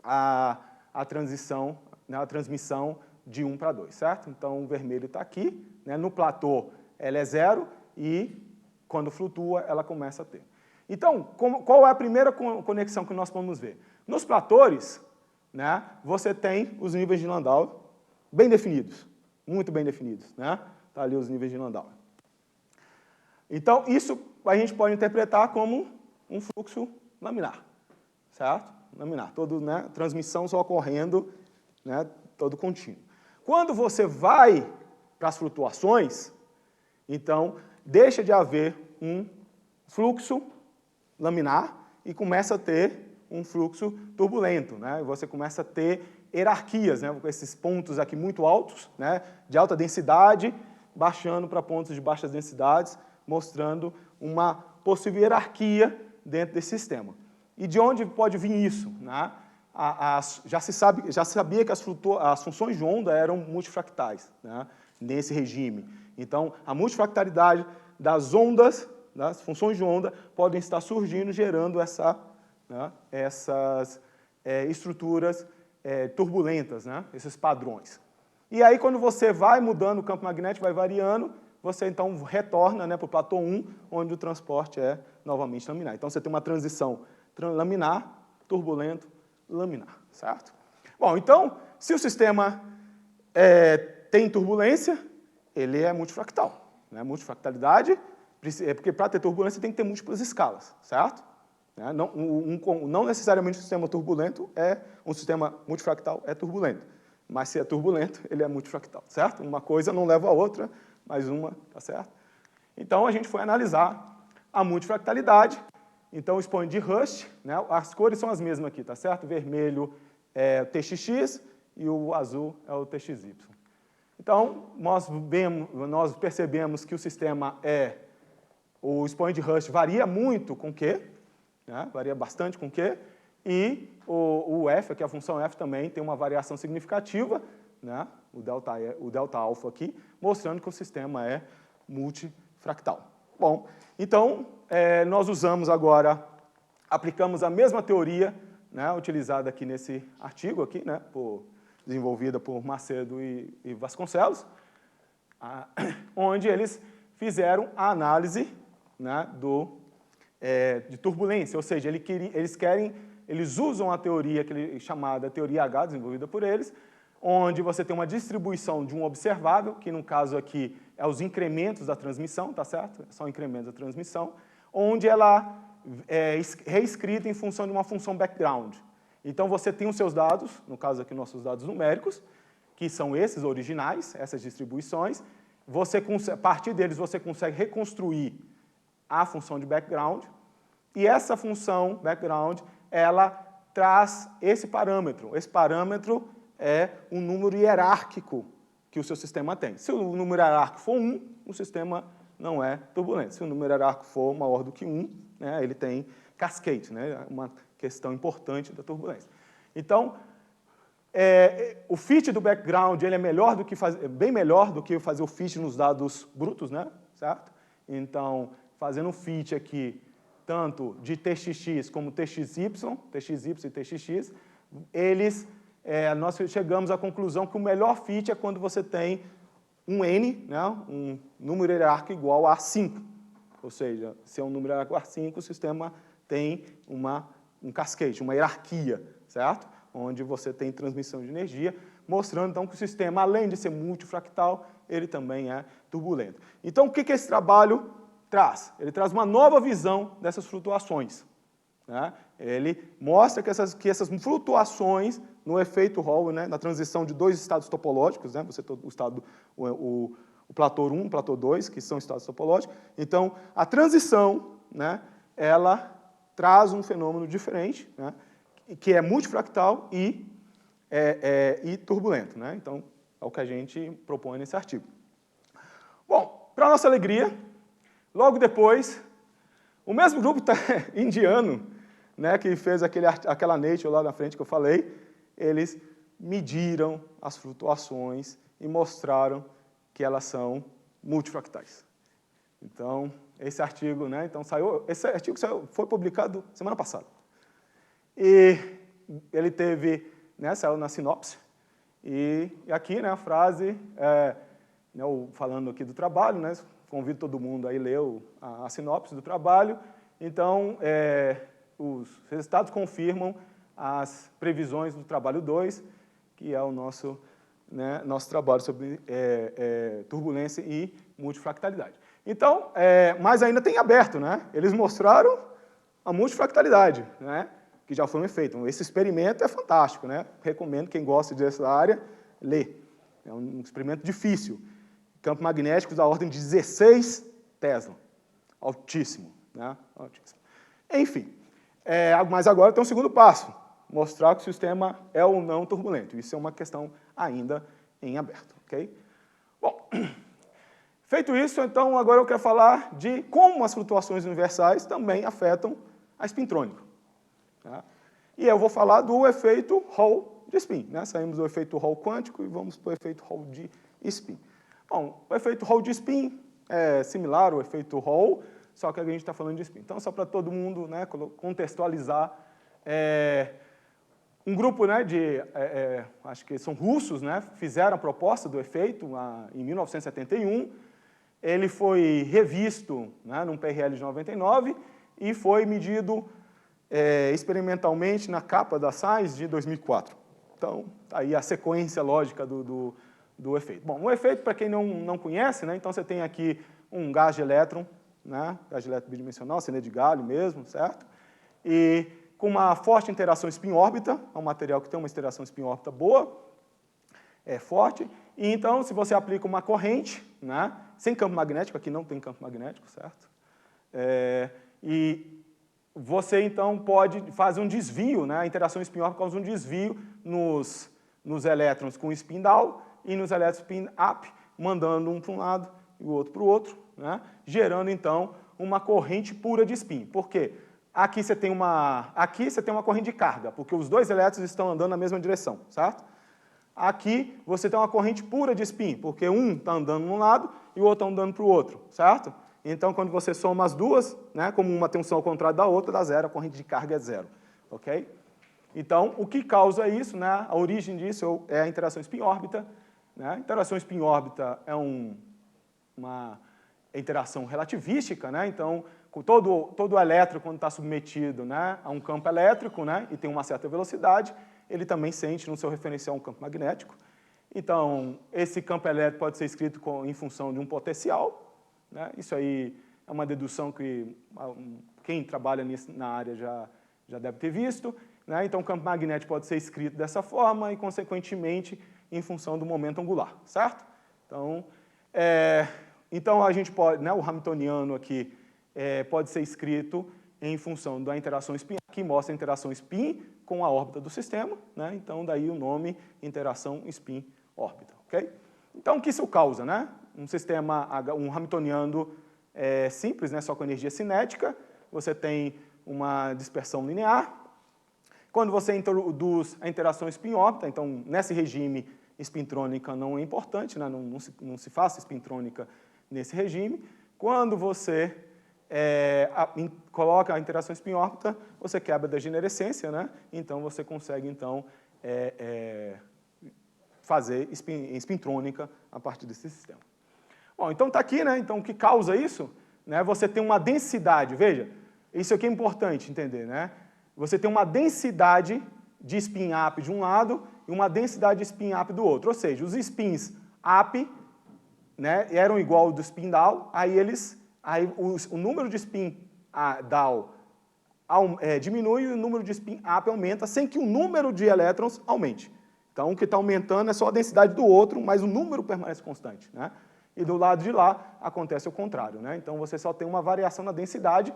a transição, né, a transmissão de 1 para 2, certo? Então, o vermelho está aqui, né, no platô ela é 0 e, quando flutua, ela começa a ter. Então, qual é a primeira conexão que nós podemos ver? Nos platores, né, você tem os níveis de Landau bem definidos, muito bem definidos, né? Tá ali os níveis de Landau. Então, isso a gente pode interpretar como um fluxo laminar, certo? Laminar, né, transmissão só ocorrendo, né, todo contínuo. Quando você vai para as flutuações, então, deixa de haver um fluxo laminar e começa a ter um fluxo turbulento, né? Você começa a ter hierarquias, né? Com esses pontos aqui muito altos, né? De alta densidade, baixando para pontos de baixas densidades, mostrando uma possível hierarquia dentro desse sistema. E de onde pode vir isso, né? Já sabia que as funções de onda eram multifractais, né? Nesse regime. Então, a multifractalidade das ondas, das funções de onda, podem estar surgindo, gerando essas estruturas turbulentas, né? Esses padrões. E aí, quando você vai mudando o campo magnético, vai variando, você então retorna, né, para o platô 1, onde o transporte é novamente laminar. Então, você tem uma transição laminar, turbulento, laminar, certo? Bom, então, se o sistema tem turbulência, ele é multifractal, né? Multifractalidade, porque para ter turbulência tem que ter múltiplas escalas, certo? Não necessariamente um sistema turbulento um sistema multifractal é turbulento, mas se é turbulento, ele é multifractal, certo? Uma coisa não leva a outra, mas uma, tá certo? Então, a gente foi analisar a multifractalidade. Então, o expoente de Hurst, né, as cores são as mesmas aqui, tá certo? O vermelho é o TXX e o azul é o TXY. Então, nós percebemos que o sistema o expoente de Hurst varia muito com Q, né, varia bastante com Q, e o F, aqui a função F também tem uma variação significativa, né, o delta alfa aqui, mostrando que o sistema é multifractal. Bom, então, nós usamos agora, aplicamos a mesma teoria, né, utilizada aqui nesse artigo, aqui, né, desenvolvida por Macedo e Vasconcelos, onde eles fizeram a análise, né, de turbulência, ou seja, eles usam a teoria chamada teoria H, desenvolvida por eles, onde você tem uma distribuição de um observável, que no caso aqui é os incrementos da transmissão, tá certo? São incrementos da transmissão, onde ela é reescrita em função de uma função background. Então, você tem os seus dados, no caso aqui, nossos dados numéricos, que são esses originais, essas distribuições. A partir deles, você consegue reconstruir a função de background, e essa função background, ela traz esse parâmetro. Esse parâmetro é um número hierárquico que o seu sistema tem. Se o número hierárquico for 1, o sistema não é turbulento. Se o número hierárquico for maior do que 1, né, ele tem cascade, né, uma questão importante da turbulência. Então, o fit do background ele é melhor do que bem melhor do que fazer o fit nos dados brutos, né, certo? Então, fazendo um fit aqui, tanto de TXX como TXY, TXY e TXX, nós chegamos à conclusão que o melhor fit é quando você tem um N, né, um número hierárquico igual a 5. Ou seja, se é um número hierárquico a 5, o sistema tem um cascade, uma hierarquia, certo? Onde você tem transmissão de energia, mostrando então que o sistema, além de ser multifractal, ele também é turbulento. Então, o que esse trabalho traz? Ele traz uma nova visão dessas flutuações, né? Ele mostra que essas flutuações no efeito Hall, né, na transição de dois estados topológicos, né, você tem o platô 1 e o platô 2, que são estados topológicos. Então, a transição, né, ela traz um fenômeno diferente, né, que é multifractal e turbulento, né? Então, é o que a gente propõe nesse artigo. Bom, para nossa alegria, logo depois, o mesmo grupo indiano, né, que fez aquela Nature lá na frente que eu falei, eles mediram as flutuações e mostraram que elas são multifractais. Então, esse artigo, né, esse artigo foi publicado semana passada. E ele saiu na sinopse, e aqui, né, a frase, né, falando aqui do trabalho, né, convido todo mundo a ler a sinopse do trabalho. Então, os resultados confirmam as previsões do trabalho 2, que é o nosso trabalho sobre turbulência e multifractalidade. Então, mas ainda tem aberto, né? Eles mostraram a multifractalidade, né, que já foi um efeito. Esse experimento é fantástico, né? Recomendo quem gosta dessa área, ler. É um experimento difícil. Campos magnéticos da ordem de 16 Tesla. Altíssimo, né? Altíssimo. Enfim, mas agora tem um segundo passo, mostrar que o sistema é ou não turbulento. Isso é uma questão ainda em aberto, ok? Bom, feito isso, então, agora eu quero falar de como as flutuações universais também afetam a spintrônica. Tá? E eu vou falar do efeito Hall de spin, né? Saímos do efeito Hall quântico e vamos para o efeito Hall de spin. Bom, o efeito Hall de spin é similar ao efeito Hall, só que a gente está falando de spin. Então, só para todo mundo, né, contextualizar, um grupo, né, acho que são russos, né, fizeram a proposta do efeito em 1971. Ele foi revisto, né, num PRL de 99 e foi medido experimentalmente na capa da Science de 2004. Então, aí a sequência lógica do efeito. Bom, o efeito, para quem não conhece, né, então você tem aqui um gás de elétron, né, gás de elétron bidimensional, CD de galho mesmo, certo? E com uma forte interação spin-órbita, é um material que tem uma interação spin-órbita boa, forte, e então, se você aplica uma corrente, né, sem campo magnético, aqui não tem campo magnético, certo? E você, então, pode fazer um desvio, né, a interação spin-órbita causa um desvio nos elétrons com spin down e nos elétrons spin up, mandando um para um lado e o outro para o outro, né, gerando, então, uma corrente pura de spin. Por quê? Aqui você tem uma corrente de carga, porque os dois elétrons estão andando na mesma direção, certo? Aqui você tem uma corrente pura de spin, porque um está andando de um lado e o outro está andando para o outro, certo? Então, quando você soma as duas, né, como uma tem um som ao contrário da outra, dá zero, a corrente de carga é zero, ok? Então, o que causa isso, né, a origem disso é a interação spin-órbita. Né? A interação spin-órbita é uma interação relativística, né? Então, todo elétron, quando está submetido, né, a um campo elétrico, né, e tem uma certa velocidade, ele também sente no seu referencial um campo magnético. Então, esse campo elétrico pode ser escrito em função de um potencial. Né? Isso aí é uma dedução que quem trabalha na área já deve ter visto. Né? Então, o campo magnético pode ser escrito dessa forma e, consequentemente, em função do momento angular, certo? Então a gente pode, né, o hamiltoniano aqui pode ser escrito em função da interação spin, que mostra a interação spin com a órbita do sistema, né? Então daí o nome interação spin-órbita, ok? Então o que isso causa, né? Um sistema, um hamiltoniano simples, né, só com energia cinética, você tem uma dispersão linear. Quando você introduz a interação spin-órbita, então, nesse regime, spintrônica não é importante, né, não se faça spintrônica nesse regime. Quando você coloca a interação spin-órbita, você quebra a degenerescência, né, então você consegue, então, fazer spintrônica a partir desse sistema. Bom, então está aqui, né? Então o que causa isso? Né? Você tem uma densidade, veja, isso aqui é importante entender, né? Você tem uma densidade de spin up de um lado e uma densidade de spin up do outro, ou seja, os spins up, né, eram igual ao do spin down, aí o número de spin down diminui e o número de spin up aumenta sem que o número de elétrons aumente. Então, o que está aumentando é só a densidade do outro, mas o número permanece constante, né? E do lado de lá acontece o contrário, né? Então, você só tem uma variação na densidade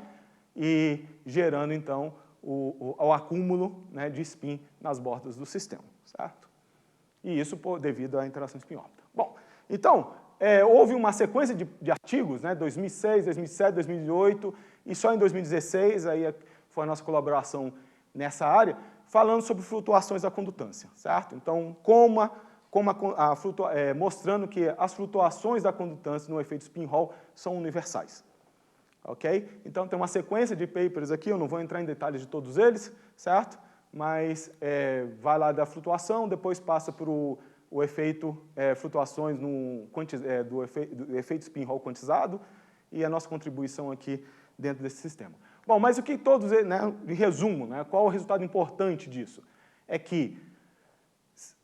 e gerando, então, o acúmulo, né, de spin nas bordas do sistema, certo? E isso devido à interação spin-órbita. Bom, então, houve uma sequência de artigos, né, 2006, 2007, 2008, e só em 2016, aí foi a nossa colaboração nessa área, falando sobre flutuações da condutância, certo? Então, mostrando que as flutuações da condutância no efeito spin-Hall são universais. Ok? Então, tem uma sequência de papers aqui, eu não vou entrar em detalhes de todos eles, certo? Mas vai lá da flutuação, depois passa para o efeito flutuações do efeito spin-Hall quantizado e a nossa contribuição aqui dentro desse sistema. Bom, mas o que todos, né, de resumo, né, qual o resultado importante disso? É que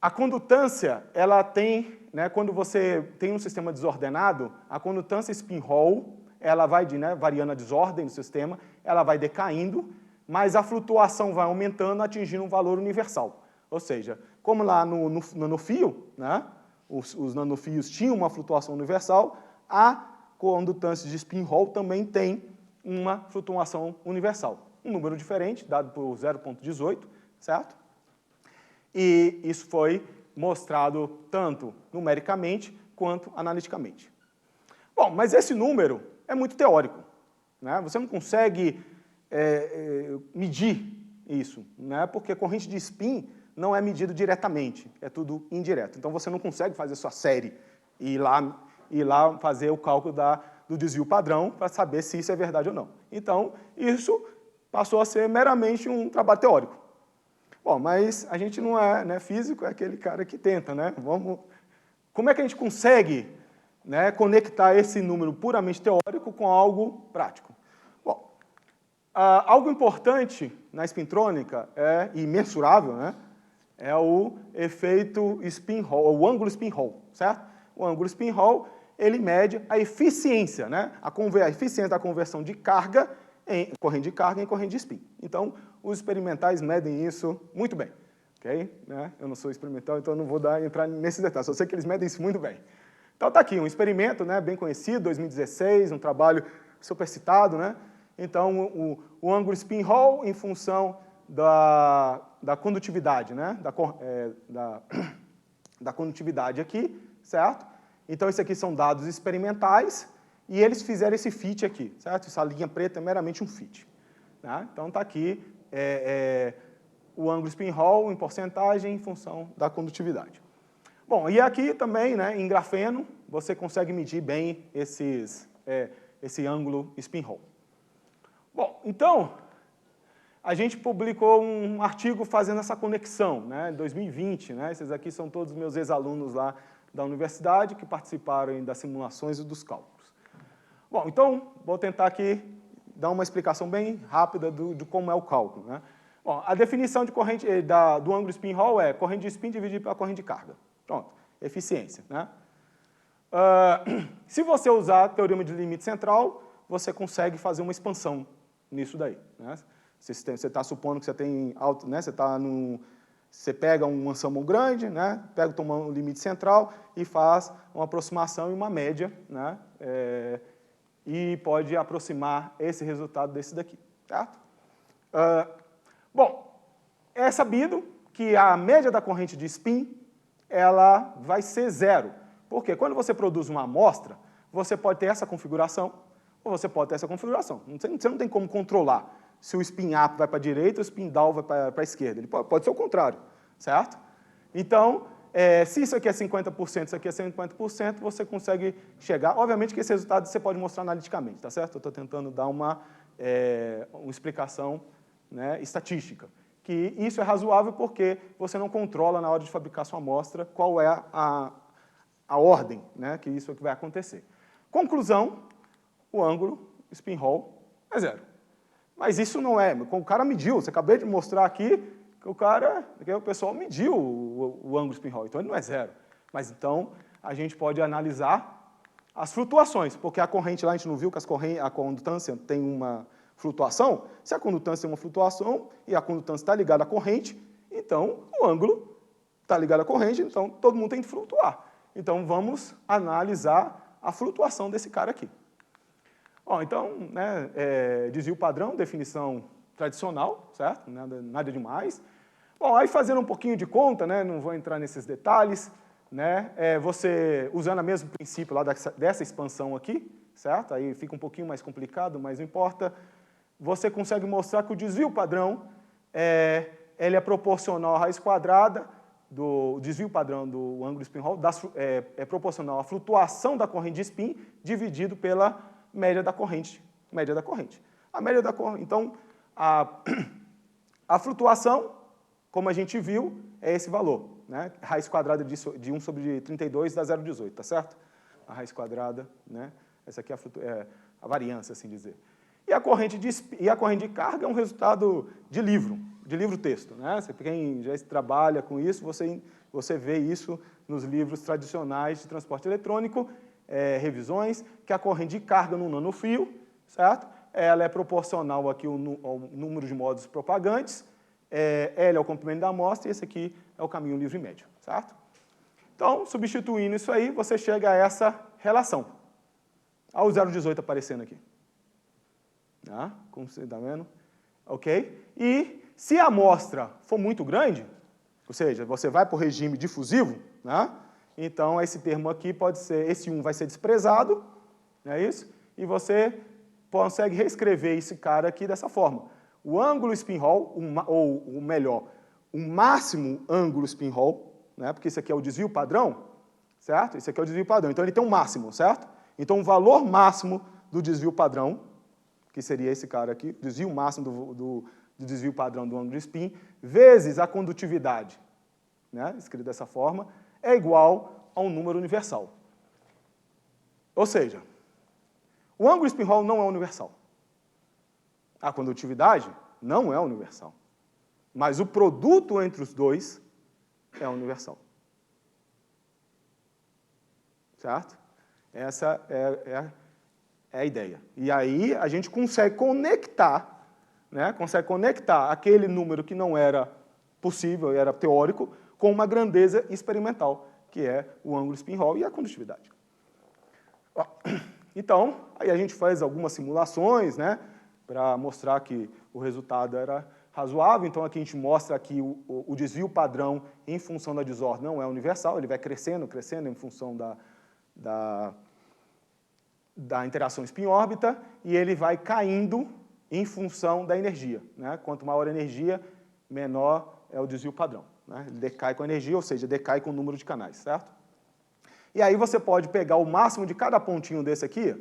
a condutância, ela tem, né, quando você tem um sistema desordenado, a condutância spin-Hall, ela vai variando a desordem do sistema, ela vai decaindo, mas a flutuação vai aumentando, atingindo um valor universal. Ou seja, como lá no nanofio, né, os nanofios tinham uma flutuação universal, a condutância de spin-Hall também tem uma flutuação universal. Um número diferente, dado por 0,18, certo? E isso foi mostrado tanto numericamente quanto analiticamente. Bom, mas esse número é muito teórico, né? Você não consegue medir isso, né? Porque a corrente de spin não é medido diretamente, é tudo indireto. Então você não consegue fazer sua série e ir lá fazer o cálculo do desvio padrão para saber se isso é verdade ou não. Então, isso passou a ser meramente um trabalho teórico. Bom, mas a gente não é, né, físico, é aquele cara que tenta, né? Como é que a gente consegue, né, conectar esse número puramente teórico com algo prático? Bom, algo importante na spintrônica e mensurável, né, é o efeito spin-Hall, o ângulo spin-Hall, certo? O ângulo spin-Hall, ele mede a eficiência, né, a eficiência da conversão de carga em corrente de carga em corrente de spin. Então, os experimentais medem isso muito bem. Okay? Né? Eu não sou experimental, então não vou entrar nesses detalhes, só sei que eles medem isso muito bem. Então, está aqui um experimento, né, bem conhecido, 2016, um trabalho super citado. Né? Então, o ângulo spin-Hall em função da condutividade, né, da condutividade aqui, certo? Então, isso aqui são dados experimentais, e eles fizeram esse fit aqui, certo? Essa linha preta é meramente um fit. Tá? Então, está aqui o ângulo spin-Hall em porcentagem em função da condutividade. Bom, e aqui também, né, em grafeno, você consegue medir bem esse ângulo spin-Hall. Bom, então, a gente publicou um artigo fazendo essa conexão, né, em 2020. Né, esses aqui são todos os meus ex-alunos lá da universidade que participaram das simulações e dos cálculos. Bom, então, vou tentar aqui dar uma explicação bem rápida de como é o cálculo. Né? Bom, a definição de corrente, do ângulo spin-Hall é corrente de spin dividido pela corrente de carga. Pronto, eficiência. Né? Se você usar o teorema de limite central, você consegue fazer uma expansão nisso daí. Né? Você está supondo que você tem alto, né? Você pega um ensemble grande, né? Pega o limite central e faz uma aproximação e uma média, né? E pode aproximar esse resultado desse daqui, certo? Bom, é sabido que a média da corrente de spin, ela vai ser zero. Porque quando você produz uma amostra, você pode ter essa configuração, ou você pode ter essa configuração. Você não tem como controlar se o spin up vai para a direita ou o spin down vai para a esquerda. Ele pode ser o contrário, certo? Então, se isso aqui é 50%, isso aqui é 50%, você consegue chegar... Obviamente que esse resultado você pode mostrar analiticamente, tá certo? Eu estou tentando dar uma explicação, né, estatística. Que isso é razoável porque você não controla na hora de fabricar sua amostra qual é a ordem, né, que isso aqui vai acontecer. Conclusão, o ângulo spin Hall é 0. Mas isso não é, o cara mediu, você acabei de mostrar aqui que o pessoal mediu o ângulo spin Hall, então ele não é 0. Mas então a gente pode analisar as flutuações, porque a corrente lá a gente não viu que a condutância tem uma flutuação. Se a condutância tem uma flutuação e a condutância está ligada à corrente, então o ângulo está ligado à corrente, então todo mundo tem que flutuar. Então vamos analisar a flutuação desse cara aqui. Bom, então, né, desvio padrão, definição tradicional, certo? Nada demais. Bom, aí fazendo um pouquinho de conta, né, não vou entrar nesses detalhes, né, você usando o mesmo princípio lá dessa expansão aqui, certo? Aí fica um pouquinho mais complicado, mas não importa. Você consegue mostrar que o desvio padrão ele é proporcional à raiz quadrada do desvio padrão do ângulo spin Hall, é proporcional à flutuação da corrente de spin dividido pela média da corrente. A média da corrente. Então, a flutuação, como a gente viu, é esse valor, né? Raiz quadrada de 1 sobre 32 dá 0,18, tá certo? A raiz quadrada, né? Essa aqui é a variância, assim dizer. E a corrente de carga é um resultado de livro-texto, né? Quem já trabalha com isso, você vê isso nos livros tradicionais de transporte eletrônico, revisões, que a corrente de carga no nanofio, certo? Ela é proporcional aqui ao número de módulos propagantes, L é o comprimento da amostra, e esse aqui é o caminho livre médio, certo? Então, substituindo isso aí, você chega a essa relação. Olha o 0,18 aparecendo aqui. Tá? Como você está vendo? Ok? E se a amostra for muito grande, ou seja, você vai para o regime difusivo, né? Então esse termo aqui pode ser, esse 1 vai ser desprezado, não é isso? E você consegue reescrever esse cara aqui dessa forma. O ângulo spin Hall, ou melhor, o máximo ângulo spin Hall, né? Porque esse aqui é o desvio padrão, certo? Esse aqui é o desvio padrão, então ele tem um máximo, certo? Então o valor máximo do desvio padrão, que seria esse cara aqui, desvio máximo do desvio padrão do ângulo de spin, vezes a condutividade, né, escrito dessa forma, é igual a um número universal. Ou seja, o ângulo spin Hall não é universal. A condutividade não é universal. Mas o produto entre os dois é universal. Certo? Essa é a ideia. E aí a gente consegue conectar, né, aquele número que não era possível, era teórico, com uma grandeza experimental, que é o ângulo spin Hall e a condutividade. Então, aí a gente faz algumas simulações, né, para mostrar que o resultado era razoável. Então, aqui a gente mostra que o desvio padrão em função da desordem não é universal, ele vai crescendo em função da interação spin-órbita, e ele vai caindo em função da energia, né? Quanto maior a energia, menor é o desvio padrão, né? Ele decai com a energia, ou seja, decai com o número de canais, certo? E aí você pode pegar o máximo de cada pontinho desse aqui,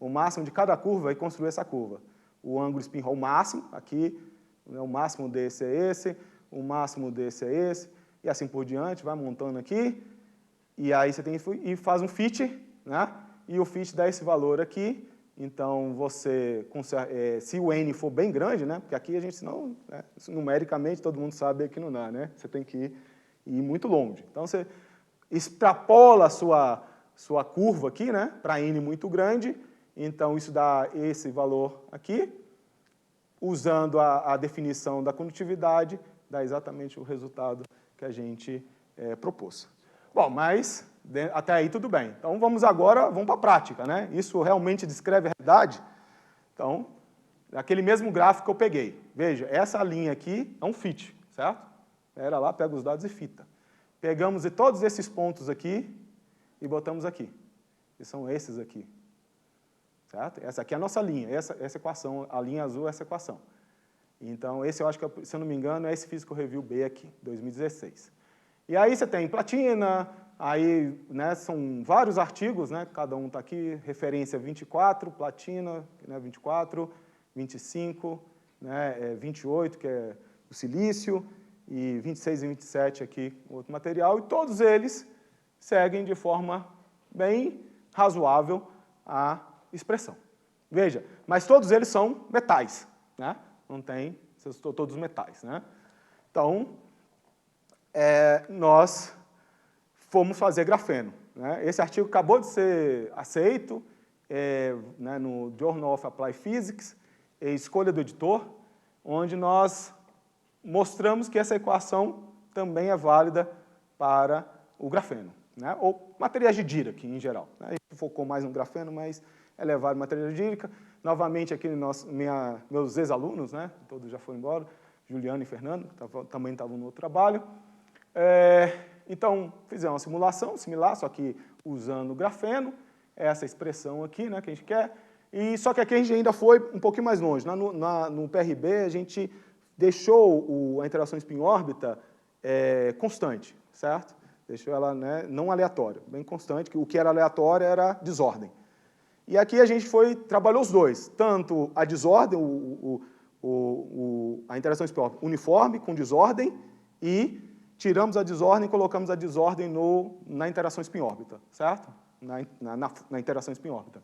o máximo de cada curva, e construir essa curva. O ângulo spin Hall máximo, aqui, né, o máximo desse é esse, o máximo desse é esse, e assim por diante, vai montando aqui, e aí você tem e faz um fit, né? E o fit dá esse valor aqui. Então, você, se o N for bem grande, né? Porque aqui a gente, senão, né, numericamente, todo mundo sabe que não dá, né? Você tem que ir muito longe. Então, você extrapola a sua curva aqui, né? Para N muito grande. Então, isso dá esse valor aqui. Usando a definição da condutividade, dá exatamente o resultado que a gente propôs. Bom, mas até aí tudo bem. Então vamos para a prática, né? Isso realmente descreve a realidade? Então, aquele mesmo gráfico que eu peguei. Veja, essa linha aqui é um fit, certo? Era lá, pega os dados e fita. Pegamos todos esses pontos aqui e botamos aqui. Que são esses aqui. certo? Essa aqui é a nossa linha, essa equação, a linha azul é essa equação. Então, esse eu acho que, se eu não me engano, é esse Physical Review B aqui, 2016. E aí você tem platina, aí, né, são vários artigos, né, cada um está aqui, referência 24, platina, né, 24, 25, né, 28, que é o silício, e 26 e 27 aqui, outro material, e todos eles seguem de forma bem razoável a expressão. Veja, mas todos eles são metais, né? Não tem, todos metais, né? Então, nós fomos fazer grafeno, né? Esse artigo acabou de ser aceito né, no Journal of Applied Physics, escolha do editor, onde nós mostramos que essa equação também é válida para o grafeno, né? Ou materiais de Dirac, em geral, né? A gente focou mais no grafeno, mas ela é válida em materiais de Dirac. Novamente, aqui meus ex-alunos, né? Todos já foram embora, Juliano e Fernando, também estavam no outro trabalho. Então, fizemos uma simulação similar, só que usando grafeno, essa expressão aqui, né, que a gente quer, e só que aqui a gente ainda foi um pouquinho mais longe. No PRB, a gente deixou a interação spin-órbita constante, certo? Deixou ela, né, não aleatória, bem constante, que o que era aleatório era desordem. E aqui a gente trabalhou os dois, tanto a desordem, a interação spin-órbita uniforme com desordem, e tiramos a desordem e colocamos a desordem na interação spin-órbita, certo? Na interação spin-órbita.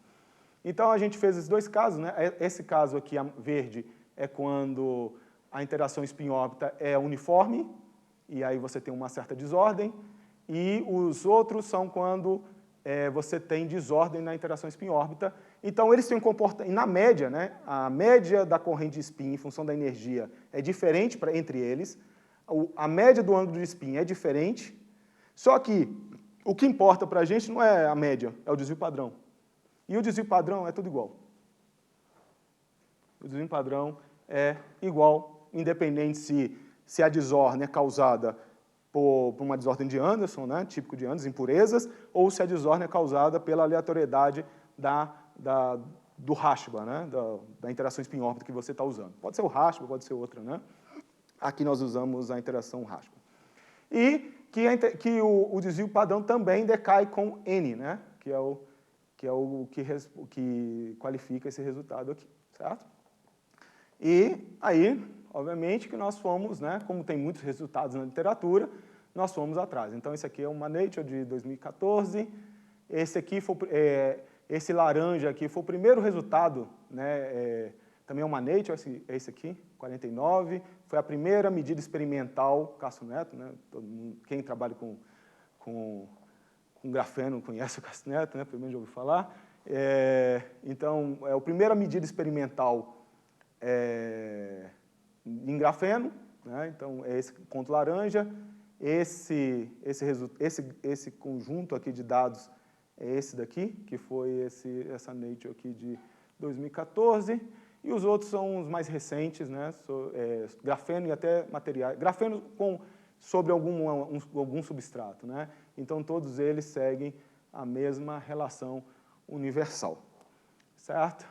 Então, a gente fez esses dois casos, né? Esse caso aqui, verde, é quando a interação spin-órbita é uniforme, e aí você tem uma certa desordem, e os outros são quando você tem desordem na interação spin-órbita. Então, eles têm um comportamento, na média, né? A média da corrente de spin em função da energia é diferente entre eles, a média do ângulo de spin é diferente, só que o que importa para a gente não é a média, é o desvio padrão. E o desvio padrão é tudo igual. O desvio padrão é igual, independente se a desordem é causada por uma desordem de Anderson, né, típico de Anderson, impurezas, ou se a desordem é causada pela aleatoriedade do Rashba, né, da interação spin-órbita que você está usando. Pode ser o Rashba, pode ser outra, né? Aqui nós usamos a interação Rashba. E que o desvio padrão também decai com N, né? que qualifica esse resultado aqui, certo? E aí, obviamente, que nós fomos, né, como tem muitos resultados na literatura, nós fomos atrás. Então, esse aqui é uma Nature de 2014, esse laranja aqui foi o primeiro resultado, né, também é uma Nature, esse aqui, 49, foi a primeira medida experimental, Cássio Neto, né, quem trabalha com grafeno conhece o Cássio Neto, né, pelo menos já ouviu falar. Então, é a primeira medida experimental em grafeno, né, então é esse ponto laranja, esse conjunto aqui de dados é esse daqui, que foi essa Nature aqui de 2014, e os outros são os mais recentes, né, grafeno e até materiais, grafeno sobre algum substrato, né, então todos eles seguem a mesma relação universal, certo?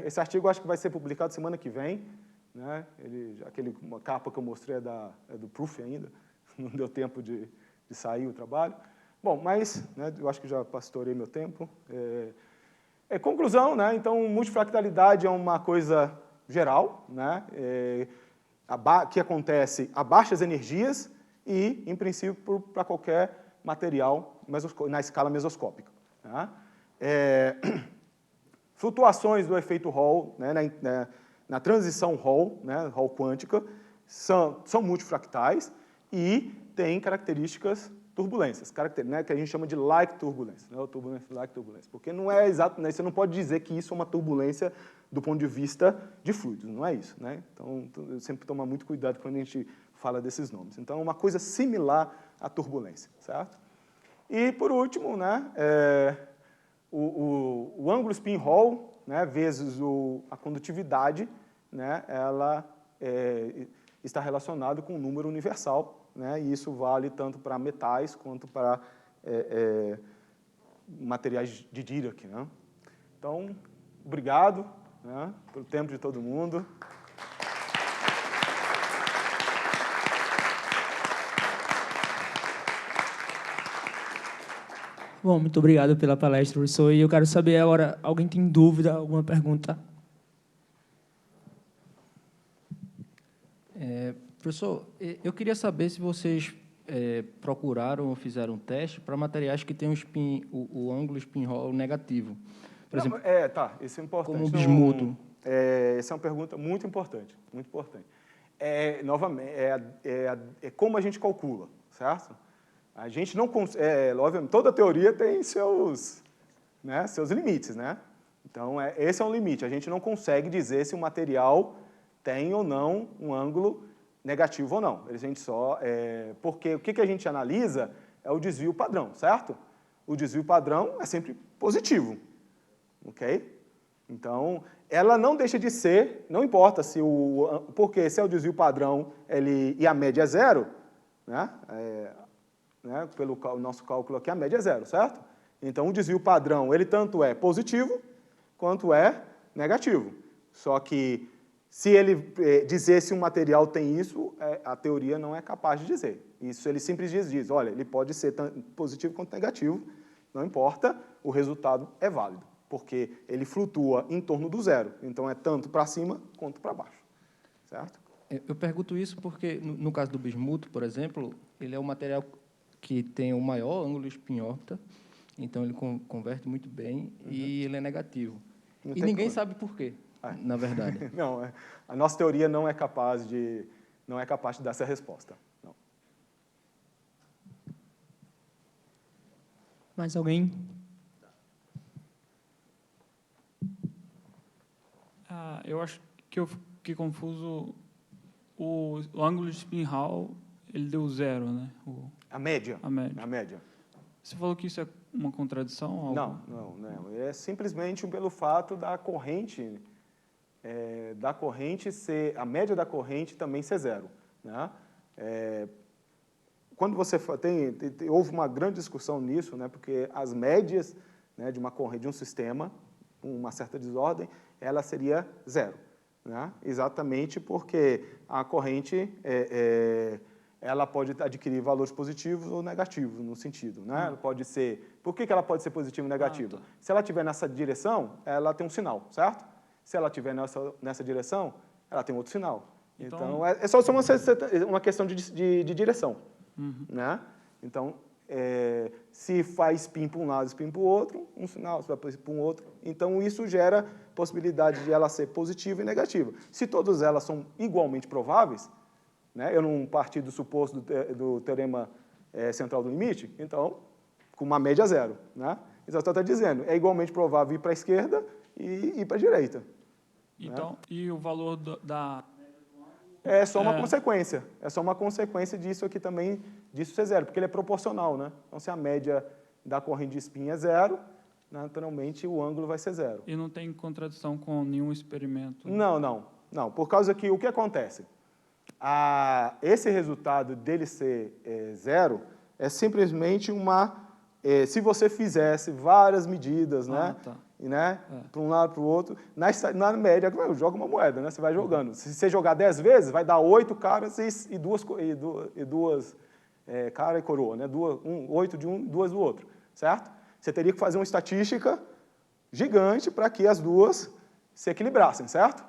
Esse artigo acho que vai ser publicado semana que vem, né, uma capa que eu mostrei é do Proof ainda, não deu tempo de sair o trabalho. Bom, mas né, eu acho que já pastorei meu tempo. Conclusão, né, então, multifractalidade é uma coisa geral, né, que acontece a baixas energias e, em princípio, para qualquer material na escala mesoscópica. Tá? Flutuações do efeito Hall, né, na transição Hall, né, Hall quântica, são multifractais e têm características turbulências, né, que a gente chama de like turbulence, né, like turbulence, porque não é exato, né, você não pode dizer que isso é uma turbulência do ponto de vista de fluidos, não é isso, né? Então, eu sempre tomo muito cuidado quando a gente fala desses nomes. Então, é uma coisa similar à turbulência, certo? E, por último, né, o ângulo spin Hall, né, vezes a condutividade, né, ela está relacionada com o número universal, né, e isso vale tanto para metais quanto para materiais de Dirac. Né? Então, obrigado, né, pelo tempo de todo mundo. Bom, muito obrigado pela palestra, professor. E eu quero saber agora, alguém tem dúvida, alguma pergunta? Professor, eu queria saber se vocês procuraram ou fizeram um teste para materiais que têm o ângulo spin-Hall negativo. Por exemplo, Isso é importante. como o bismuto. Essa é uma pergunta muito importante, muito importante. Novamente, como a gente calcula, certo? A gente não consegue, obviamente, toda teoria tem seus limites, né? Então, esse é um limite. A gente não consegue dizer se o material tem ou não um ângulo negativo ou não. A gente porque o que a gente analisa é o desvio padrão, certo? O desvio padrão é sempre positivo, ok? Então, ela não deixa de ser, não importa se porque se é o desvio padrão e a média é zero, né? Pelo nosso cálculo aqui, a média é zero, certo? Então, o desvio padrão, ele tanto é positivo quanto é negativo. Só que, se ele dizer se um material tem isso, a teoria não é capaz de dizer. Isso ele simplesmente diz, olha, ele pode ser tanto positivo quanto negativo, não importa, o resultado é válido, porque ele flutua em torno do zero. Então, é tanto para cima quanto para baixo, certo? Eu pergunto isso porque, no caso do bismuto, por exemplo, ele é um material que tem o maior ângulo spin-órbita, então ele converte muito bem e ele é negativo. E ninguém sabe por quê, na verdade. Não, a nossa teoria não é capaz de dar essa resposta. Não. Mais alguém? Eu acho que eu fiquei confuso. O ângulo de spin-Hall, ele deu zero, né? A média. A média. A média. Você falou que isso é uma contradição? Algo? Não. É simplesmente pelo fato da corrente ser, a média da corrente também ser zero, né? Quando você houve uma grande discussão nisso, né? Porque as médias, né, de uma corrente de um sistema, uma certa desordem, ela seria zero, né? Exatamente porque a corrente ela pode adquirir valores positivos ou negativos no sentido, né? Ela pode ser. Por que ela pode ser positiva e negativa? Tá. Se ela estiver nessa direção, ela tem um sinal, certo? Se ela estiver nessa direção, ela tem outro sinal. Então é só uma questão de direção, né? Então, se faz spin para um lado, spin para o outro, um sinal, se vai para um outro. Então, isso gera possibilidade de ela ser positiva e negativa. Se todas elas são igualmente prováveis, né, eu não parti do suposto do teorema central do limite, então, com uma média zero, né? Então, você está dizendo, é igualmente provável ir para a esquerda e ir para a direita. Então, né? E o valor da... É só uma consequência. É só uma consequência disso aqui também, disso ser zero, porque ele é proporcional, né? Então, se a média da corrente de spin é zero, naturalmente o ângulo vai ser zero. E não tem contradição com nenhum experimento? Não. Por causa que o que acontece? Esse resultado dele ser zero é simplesmente se você fizesse várias medidas, né? Tá. Para um lado, para o outro, na média, joga uma moeda, né? Você vai jogando. Se você jogar 10 vezes, vai dar 8 caras e duas cara e coroa, né? 8 de um, 2 do outro, certo? Você teria que fazer uma estatística gigante para que as duas se equilibrassem, certo?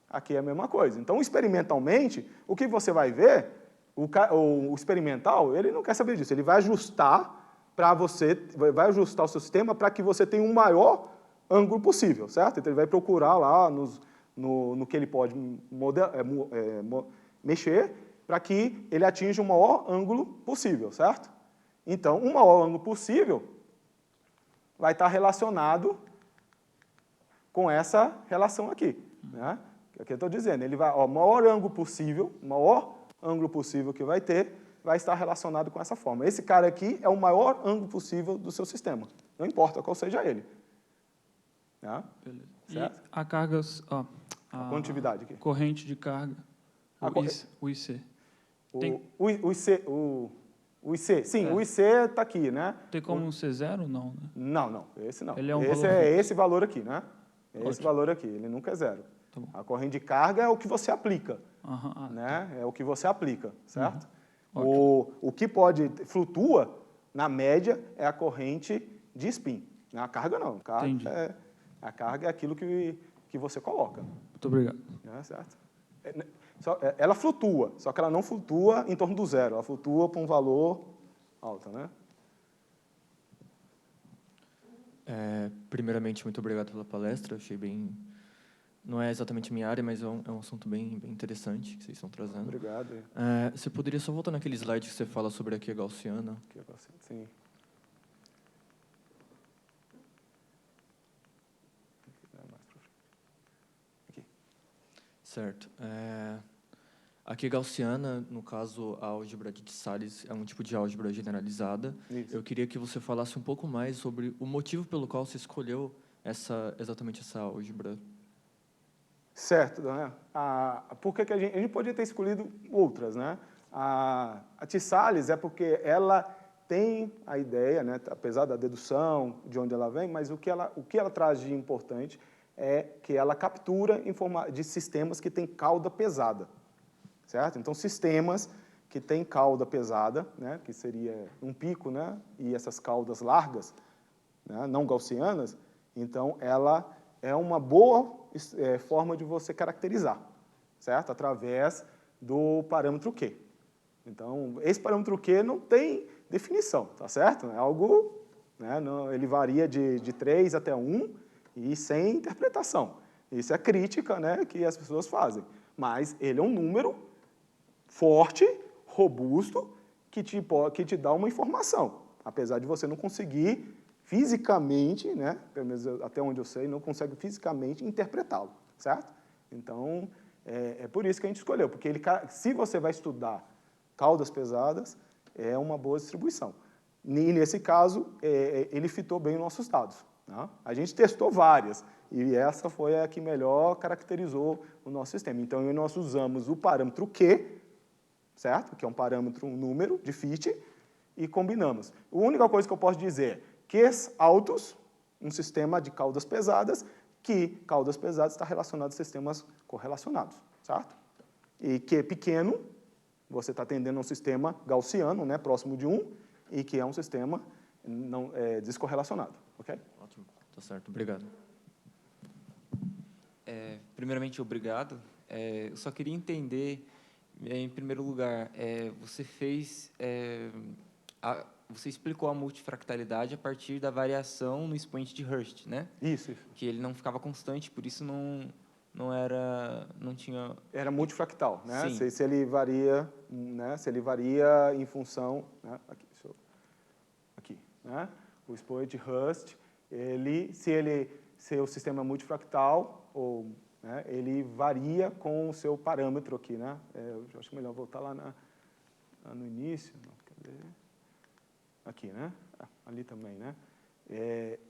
Aqui é a mesma coisa. Então, experimentalmente, o que você vai ver, o experimental, ele não quer saber disso. Ele vai ajustar vai ajustar o seu sistema para que você tenha um maior ângulo possível, certo? Então, ele vai procurar lá no que ele pode mexer para que ele atinja o maior ângulo possível, certo? Então, o maior ângulo possível vai estar relacionado com essa relação aqui, né? Aqui eu estou dizendo, ele vai, o maior ângulo possível que vai ter, vai estar relacionado com essa forma. Esse cara aqui é o maior ângulo possível do seu sistema, não importa qual seja ele. Né? Beleza. Certo? E a carga... A condutividade aqui. Corrente de carga, o IC. O IC, sim, o IC está aqui, né? Tem como ser zero? Não, né? Não, esse não. Ele é um esse valor é fixo. esse valor aqui, né? É esse Ótimo. valor aqui, ele nunca é zero. Tá bom. A corrente de carga é o que você aplica, Aham, né? É o que você aplica, certo? Ótimo. O que flutua, na média, é a corrente de spin. A carga não. Entendi. A carga é aquilo que você coloca, Muito obrigado. né? Certo? Ela flutua, só que ela não flutua em torno do zero, ela flutua para um valor alto, né? Primeiramente, muito obrigado pela palestra. Achei bem... Não é exatamente minha área, mas é um assunto bem interessante que vocês estão trazendo. Obrigado. Você poderia só voltar naquele slide que você fala sobre a Q gaussiana? Sim. Aqui. Certo. A Q gaussiana, no caso, a álgebra de Salles, é um tipo de álgebra generalizada. Isso. Eu queria que você falasse um pouco mais sobre o motivo pelo qual você escolheu exatamente essa álgebra. Certo, né? Por que a gente podia ter escolhido outras, né? A Salles é porque ela tem a ideia, né, apesar da dedução, de onde ela vem, mas o que ela traz de importante é que ela captura de sistemas que têm cauda pesada, certo? Então, sistemas que têm cauda pesada, né, que seria um pico, né, e essas caudas largas, né, não gaussianas, então ela é uma boa forma de você caracterizar, certo? Através do parâmetro Q. Então, esse parâmetro Q não tem definição, tá certo? É algo, né, ele varia de 3 até 1 e sem interpretação. Isso é crítica, né, que as pessoas fazem. Mas ele é um número forte, robusto, que te dá uma informação, apesar de você não conseguir fisicamente, né, pelo menos até onde eu sei, não consegue fisicamente interpretá-lo, certo? Então, é por isso que a gente escolheu, porque se você vai estudar caudas pesadas, é uma boa distribuição. E, nesse caso, ele fitou bem os nossos dados. Né? A gente testou várias, e essa foi a que melhor caracterizou o nosso sistema. Então, nós usamos o parâmetro Q, certo? Que é um parâmetro, um número de Fichte, e combinamos. A única coisa que eu posso dizer é Qs altos, um sistema de caudas pesadas, que caudas pesadas está relacionado a sistemas correlacionados, certo? E Q pequeno, você está atendendo a um sistema gaussiano, né, próximo de 1, e que é um sistema descorrelacionado, ok? Ótimo, tá certo, obrigado. Primeiramente, obrigado. Eu só queria entender, em primeiro lugar, você explicou a multifractalidade a partir da variação no expoente de Hurst, né? Isso. Que ele não ficava constante, por isso não tinha... Era multifractal, né? Sim. Se ele varia, né? Se ele varia em função, né? Aqui, né? O expoente Hurst, se o sistema é multifractal, né? Ele varia com o seu parâmetro aqui, né? Eu acho melhor voltar lá no início. Cadê? Aqui, né? Ali também, né?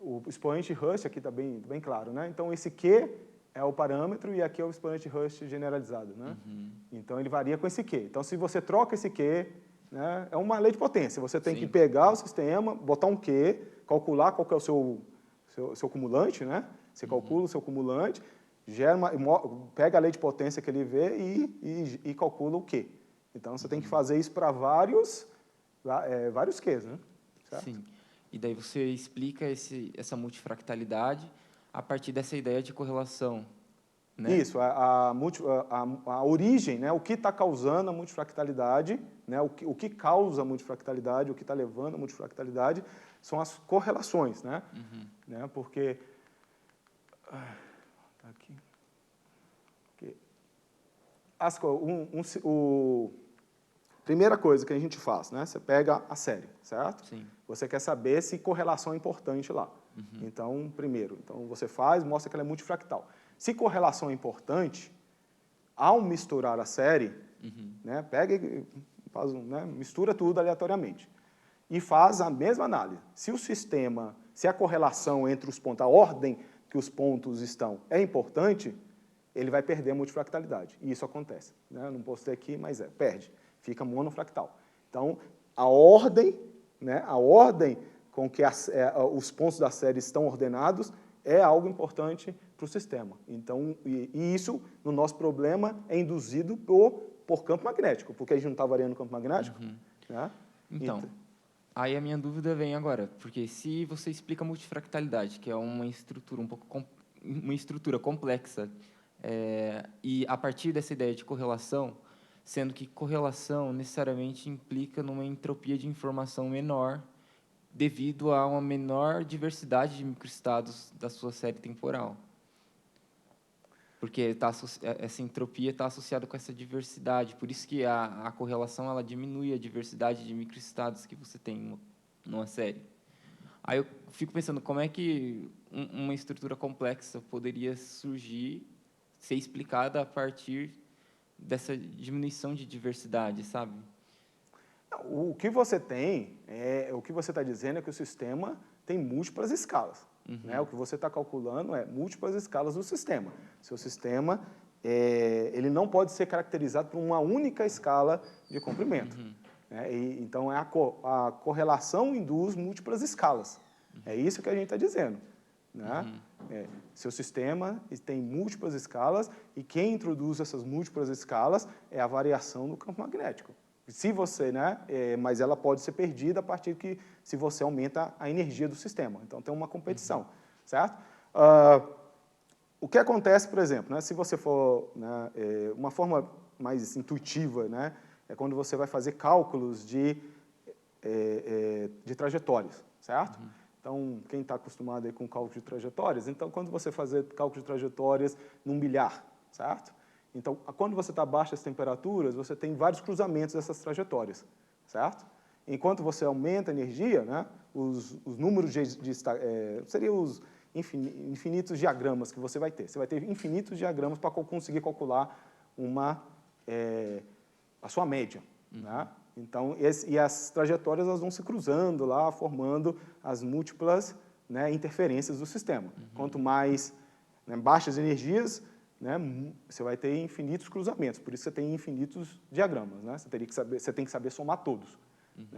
O expoente Hurst aqui está bem claro, né? Então, esse Q é o parâmetro e aqui é o expoente Hurst generalizado, né? Uhum. Então, ele varia com esse Q. Então, se você troca esse Q, né, é uma lei de potência. Você tem Sim. que pegar o sistema, botar um Q, calcular qual que é o seu cumulante, né? Você calcula o seu cumulante, pega a lei de potência que ele vê e calcula o Q. Então, você tem que fazer isso para vários Qs, né? Certo? Sim. E daí você explica essa multifractalidade a partir dessa ideia de correlação, né? Isso, a origem, né, o que está causando a multifractalidade, né, o que causa a multifractalidade, o que está levando a multifractalidade, são as correlações, né? Uhum. Né, porque... Tá aqui. Primeira coisa que a gente faz, né, você pega a série, certo? Sim. Você quer saber se correlação é importante lá. Uhum. Então, primeiro, você mostra que ela é multifractal. Se correlação é importante, ao misturar a série, né, pega e mistura tudo aleatoriamente e faz a mesma análise. Se a correlação entre os pontos, a ordem que os pontos estão é importante, ele vai perder a multifractalidade. E isso acontece. Né? Não postei aqui, mas perde. Fica monofractal. Então, a ordem com que os pontos da série estão ordenados é algo importante para o sistema. Então, e isso, no nosso problema, é induzido por campo magnético, porque a gente não está variando o campo magnético. Né? Então, aí a minha dúvida vem agora, porque se você explica a multifractalidade, que é uma estrutura uma estrutura complexa, e a partir dessa ideia de correlação, sendo que correlação necessariamente implica numa entropia de informação menor, devido a uma menor diversidade de microestados da sua série temporal. Porque essa entropia está associada com essa diversidade, por isso que a correlação ela diminui a diversidade de microestados que você tem numa série. Aí eu fico pensando, como é que uma estrutura complexa poderia surgir, ser explicada a partir dessa diminuição de diversidade, sabe? O que você tem, o que você está dizendo é que o sistema tem múltiplas escalas. Né? O que você está calculando é múltiplas escalas do sistema. Seu sistema ele não pode ser caracterizado por uma única escala de comprimento. Né? Então, a correlação induz múltiplas escalas. É isso que a gente está dizendo. Né? Seu sistema tem múltiplas escalas e quem introduz essas múltiplas escalas é a variação do campo magnético. Se você, mas ela pode ser perdida a partir que se você aumenta a energia do sistema. Então tem uma competição, certo? O que acontece, por exemplo, se você for uma forma mais intuitiva, é quando você vai fazer cálculos de trajetórias, certo? Então quem está acostumado aí com cálculo de trajetórias, então quando você fazer cálculo de trajetórias num bilhar, certo? Então, quando você está abaixo das temperaturas, você tem vários cruzamentos dessas trajetórias, certo? Enquanto você aumenta a energia, os números seriam os infinitos diagramas que você vai ter. Você vai ter infinitos diagramas para conseguir calcular a sua média. Né? Então, e as trajetórias elas vão se cruzando lá, formando as múltiplas interferências do sistema. Quanto mais baixas energias, você vai ter infinitos cruzamentos, por isso você tem infinitos diagramas. Você tem que saber somar todos,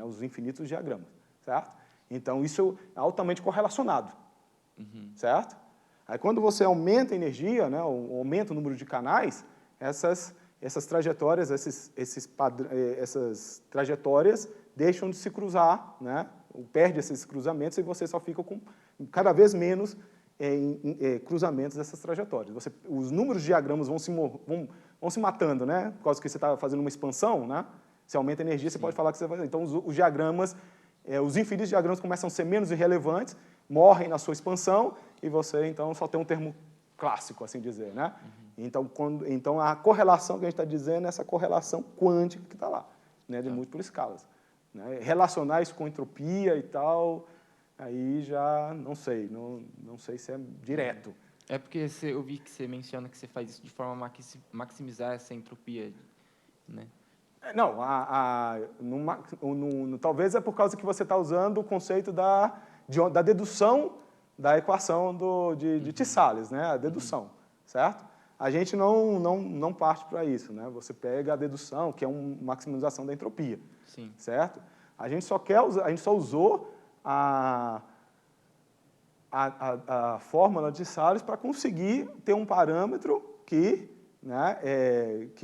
os infinitos diagramas, certo? Então, isso é altamente correlacionado, certo? Aí, quando você aumenta a energia, aumenta o número de canais, essas trajetórias, essas trajetórias deixam de se cruzar, perde esses cruzamentos e você só fica com cada vez menos cruzamentos dessas trajetórias. Os números de diagramas vão se matando, por causa que você está fazendo uma expansão, você aumenta a energia, você pode falar que você vai... Então, os diagramas, os infinitos diagramas começam a ser menos irrelevantes, morrem na sua expansão, e você, então, só tem um termo clássico, assim dizer, Então, a correlação que a gente está dizendo é essa correlação quântica que está lá, de múltiplas escalas. Relacionar isso com entropia e tal... Aí já não sei se é direto. É porque eu vi que você menciona que você faz isso de forma a maximizar essa entropia, né? Não, talvez é por causa que você está usando o conceito da dedução da equação de Tissales, a dedução, certo? A gente não parte para isso, Você pega a dedução, que é uma maximização da entropia, certo? A gente só usou a fórmula de Tissales para conseguir ter um parâmetro que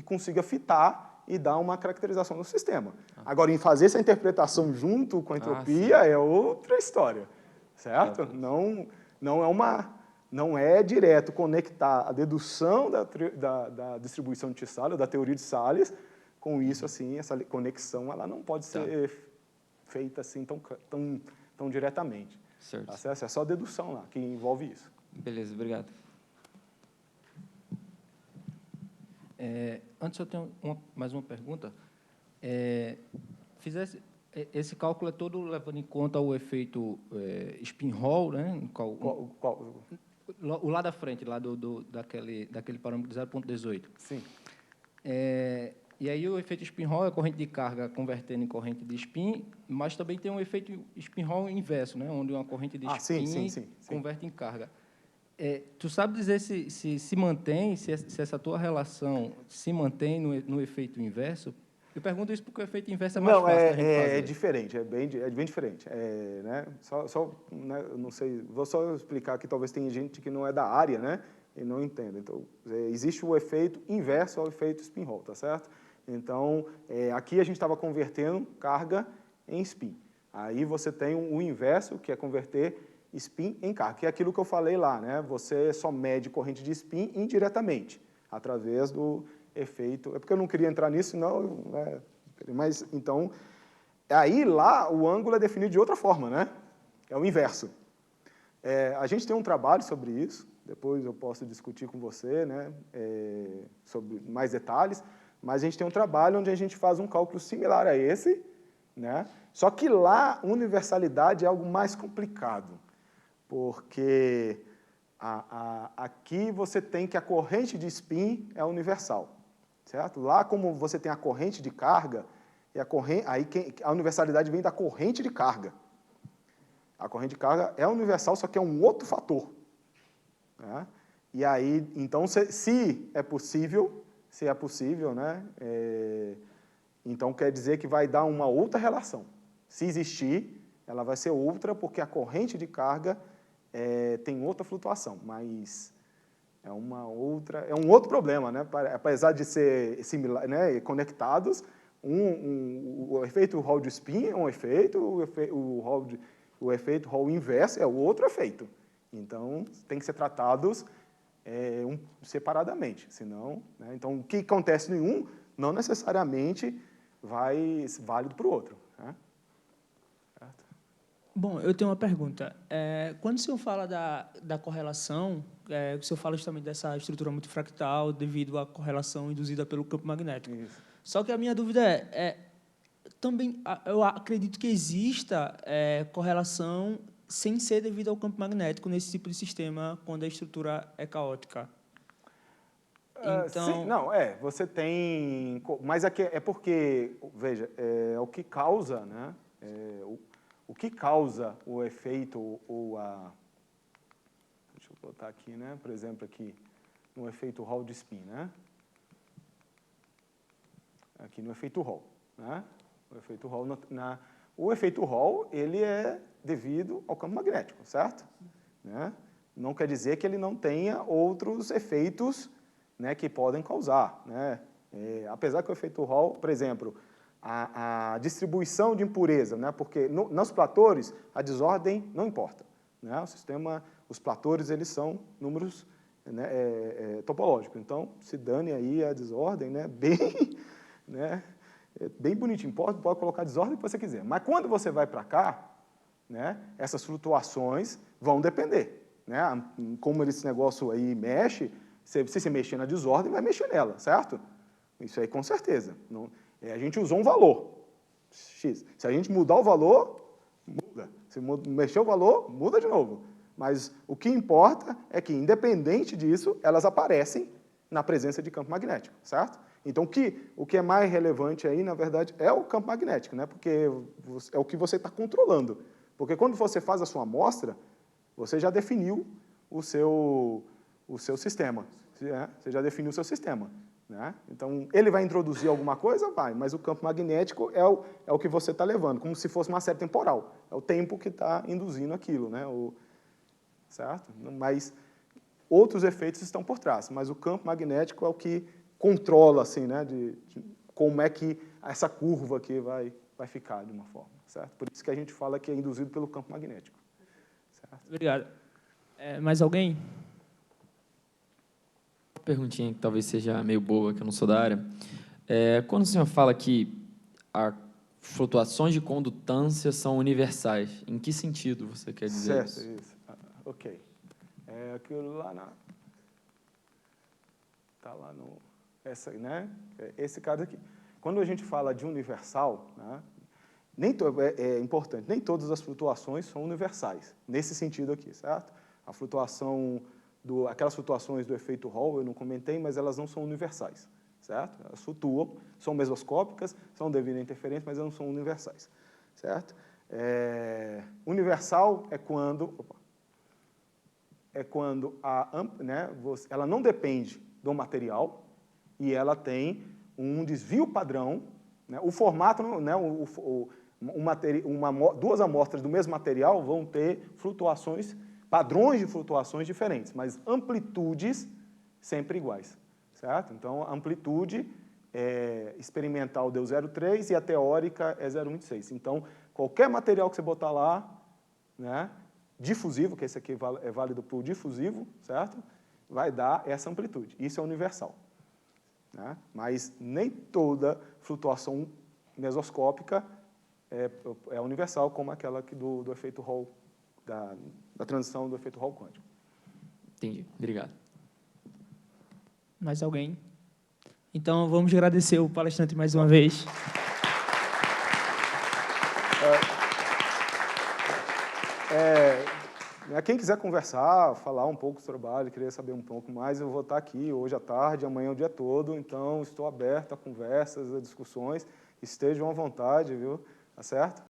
consiga fitar e dar uma caracterização do sistema. Agora, em fazer essa interpretação junto com a entropia é outra história, certo? Não é direto conectar a dedução da distribuição de Tissales, da teoria de Tissales, com isso, assim, essa conexão ela não pode ser feita assim tão diretamente. Certo. Tá certo? É só dedução lá que envolve isso. Beleza, obrigado. Antes eu tenho mais uma pergunta. Esse cálculo é todo levando em conta o efeito spin-Hall, o lá da frente, lá daquele parâmetro de 0,18. Sim. E aí o efeito spin-Hall é a corrente de carga convertendo em corrente de spin, mas também tem um efeito spin-Hall inverso, onde uma corrente de spin converte em carga. Tu sabe dizer se mantém, se essa tua relação se mantém no efeito inverso? Eu pergunto isso porque o efeito inverso é mais Não, fácil da gente fazer. é diferente, é bem diferente. Né? Né, eu não sei, vou só explicar que talvez tenha gente que não é da área, né, e não entenda. Então, existe o efeito inverso ao efeito spin-Hall, tá certo? Então, aqui a gente estava convertendo carga em spin. Aí você tem o inverso, que é converter spin em carga, que é aquilo que eu falei lá, né? Você só mede corrente de spin indiretamente, através do efeito... É porque eu não queria entrar nisso, senão... Mas, então, aí lá o ângulo é definido de outra forma, né? É o inverso. A gente tem um trabalho sobre isso, depois eu posso discutir com você, né, sobre mais detalhes, mas a gente tem um trabalho onde a gente faz um cálculo similar a esse, né? Só que lá, universalidade é algo mais complicado, porque aqui você tem que a corrente de spin é universal, certo? Lá, como você tem a corrente de carga, a universalidade vem da corrente de carga. A corrente de carga é universal, só que é um outro fator, né? E aí, então, se é possível, né, então quer dizer que vai dar uma outra relação. Se existir, ela vai ser outra, porque a corrente de carga tem outra flutuação, mas é um outro problema, né? Apesar de ser similar, né, conectados, o efeito Hall de spin é um efeito, o efeito Hall inverso é o outro efeito. Então, tem que ser tratados separadamente, senão... Né? Então, o que acontece em um, não necessariamente vai ser válido para o outro. Né? Certo? Bom, eu tenho uma pergunta. Quando o senhor fala da correlação, o senhor fala justamente dessa estrutura multifractal devido à correlação induzida pelo campo magnético. Isso. Só que a minha dúvida também eu acredito que exista correlação sem ser devido ao campo magnético nesse tipo de sistema quando a estrutura é caótica. Então, sim, não, você tem... Mas é porque, veja, o que causa, né, o que causa o efeito deixa eu botar aqui, né, por exemplo, aqui, no efeito Hall de spin, né? Aqui no efeito Hall, né? O efeito Hall, ele é devido ao campo magnético, certo? Né? Não quer dizer que ele não tenha outros efeitos, né, que podem causar, né? Apesar que o efeito Hall, por exemplo, a distribuição de impureza, né, porque nos platores a desordem não importa, né? Os platores, eles são números, né, topológicos, então se dane aí a desordem, né, né, bem bonitinho, pode colocar a desordem que você quiser, mas quando você vai para cá, né, essas flutuações vão depender, né? Como esse negócio aí mexe, se você mexer na desordem, vai mexer nela, certo? Isso aí com certeza. A gente usou um valor, X. Se a gente mudar o valor, muda. Se mexer o valor, muda de novo. Mas o que importa é que, independente disso, elas aparecem na presença de campo magnético, certo? Então, o que é mais relevante aí, na verdade, é o campo magnético, né? Porque é o que você está controlando. Porque quando você faz a sua amostra, você já definiu o seu sistema. Você já definiu o seu sistema, né? Então, ele vai introduzir alguma coisa? Vai, mas o campo magnético é o que você está levando, como se fosse uma série temporal. É o tempo que está induzindo aquilo, né? Certo? Mas outros efeitos estão por trás, mas o campo magnético é o que controla, assim, né, de como é que essa curva aqui vai ficar de uma forma, certo? Por isso que a gente fala que é induzido pelo campo magnético. Certo? obrigado. Mais alguém? Uma perguntinha que talvez seja meio boa, que eu não sou da área. Quando o senhor fala que as flutuações de condutância são universais, em que sentido você quer dizer isso? Certo, isso. Ok. Aquilo lá está lá no... né? Esse caso aqui. Quando a gente fala de universal, né, é importante, nem todas as flutuações são universais, nesse sentido aqui, certo? A flutuação, aquelas flutuações do efeito Hall, eu não comentei, mas elas não são universais, certo? Elas flutuam, são mesoscópicas, são devido à interferência, mas elas não são universais, certo? Universal é quando... né, ela não depende do material, e ela tem um desvio padrão né? O formato, né, duas amostras do mesmo material vão ter flutuações, padrões de flutuações diferentes, mas amplitudes sempre iguais, certo? Então, a amplitude experimental deu 0,3 e a teórica é 0,26. Então, qualquer material que você botar lá, né, difusivo, que esse aqui é válido para o difusivo, certo? Vai dar essa amplitude. Isso é universal, né? Mas nem toda flutuação mesoscópica é universal, como aquela aqui do efeito Hall, da transição do efeito Hall quântico. Entendi. Obrigado. Mais alguém? Então, vamos agradecer o palestrante mais uma vez. Quem quiser conversar, falar um pouco do trabalho, querer saber um pouco mais, eu vou estar aqui hoje à tarde, amanhã o dia todo, então estou aberto a conversas, a discussões, estejam à vontade, viu? Tá certo?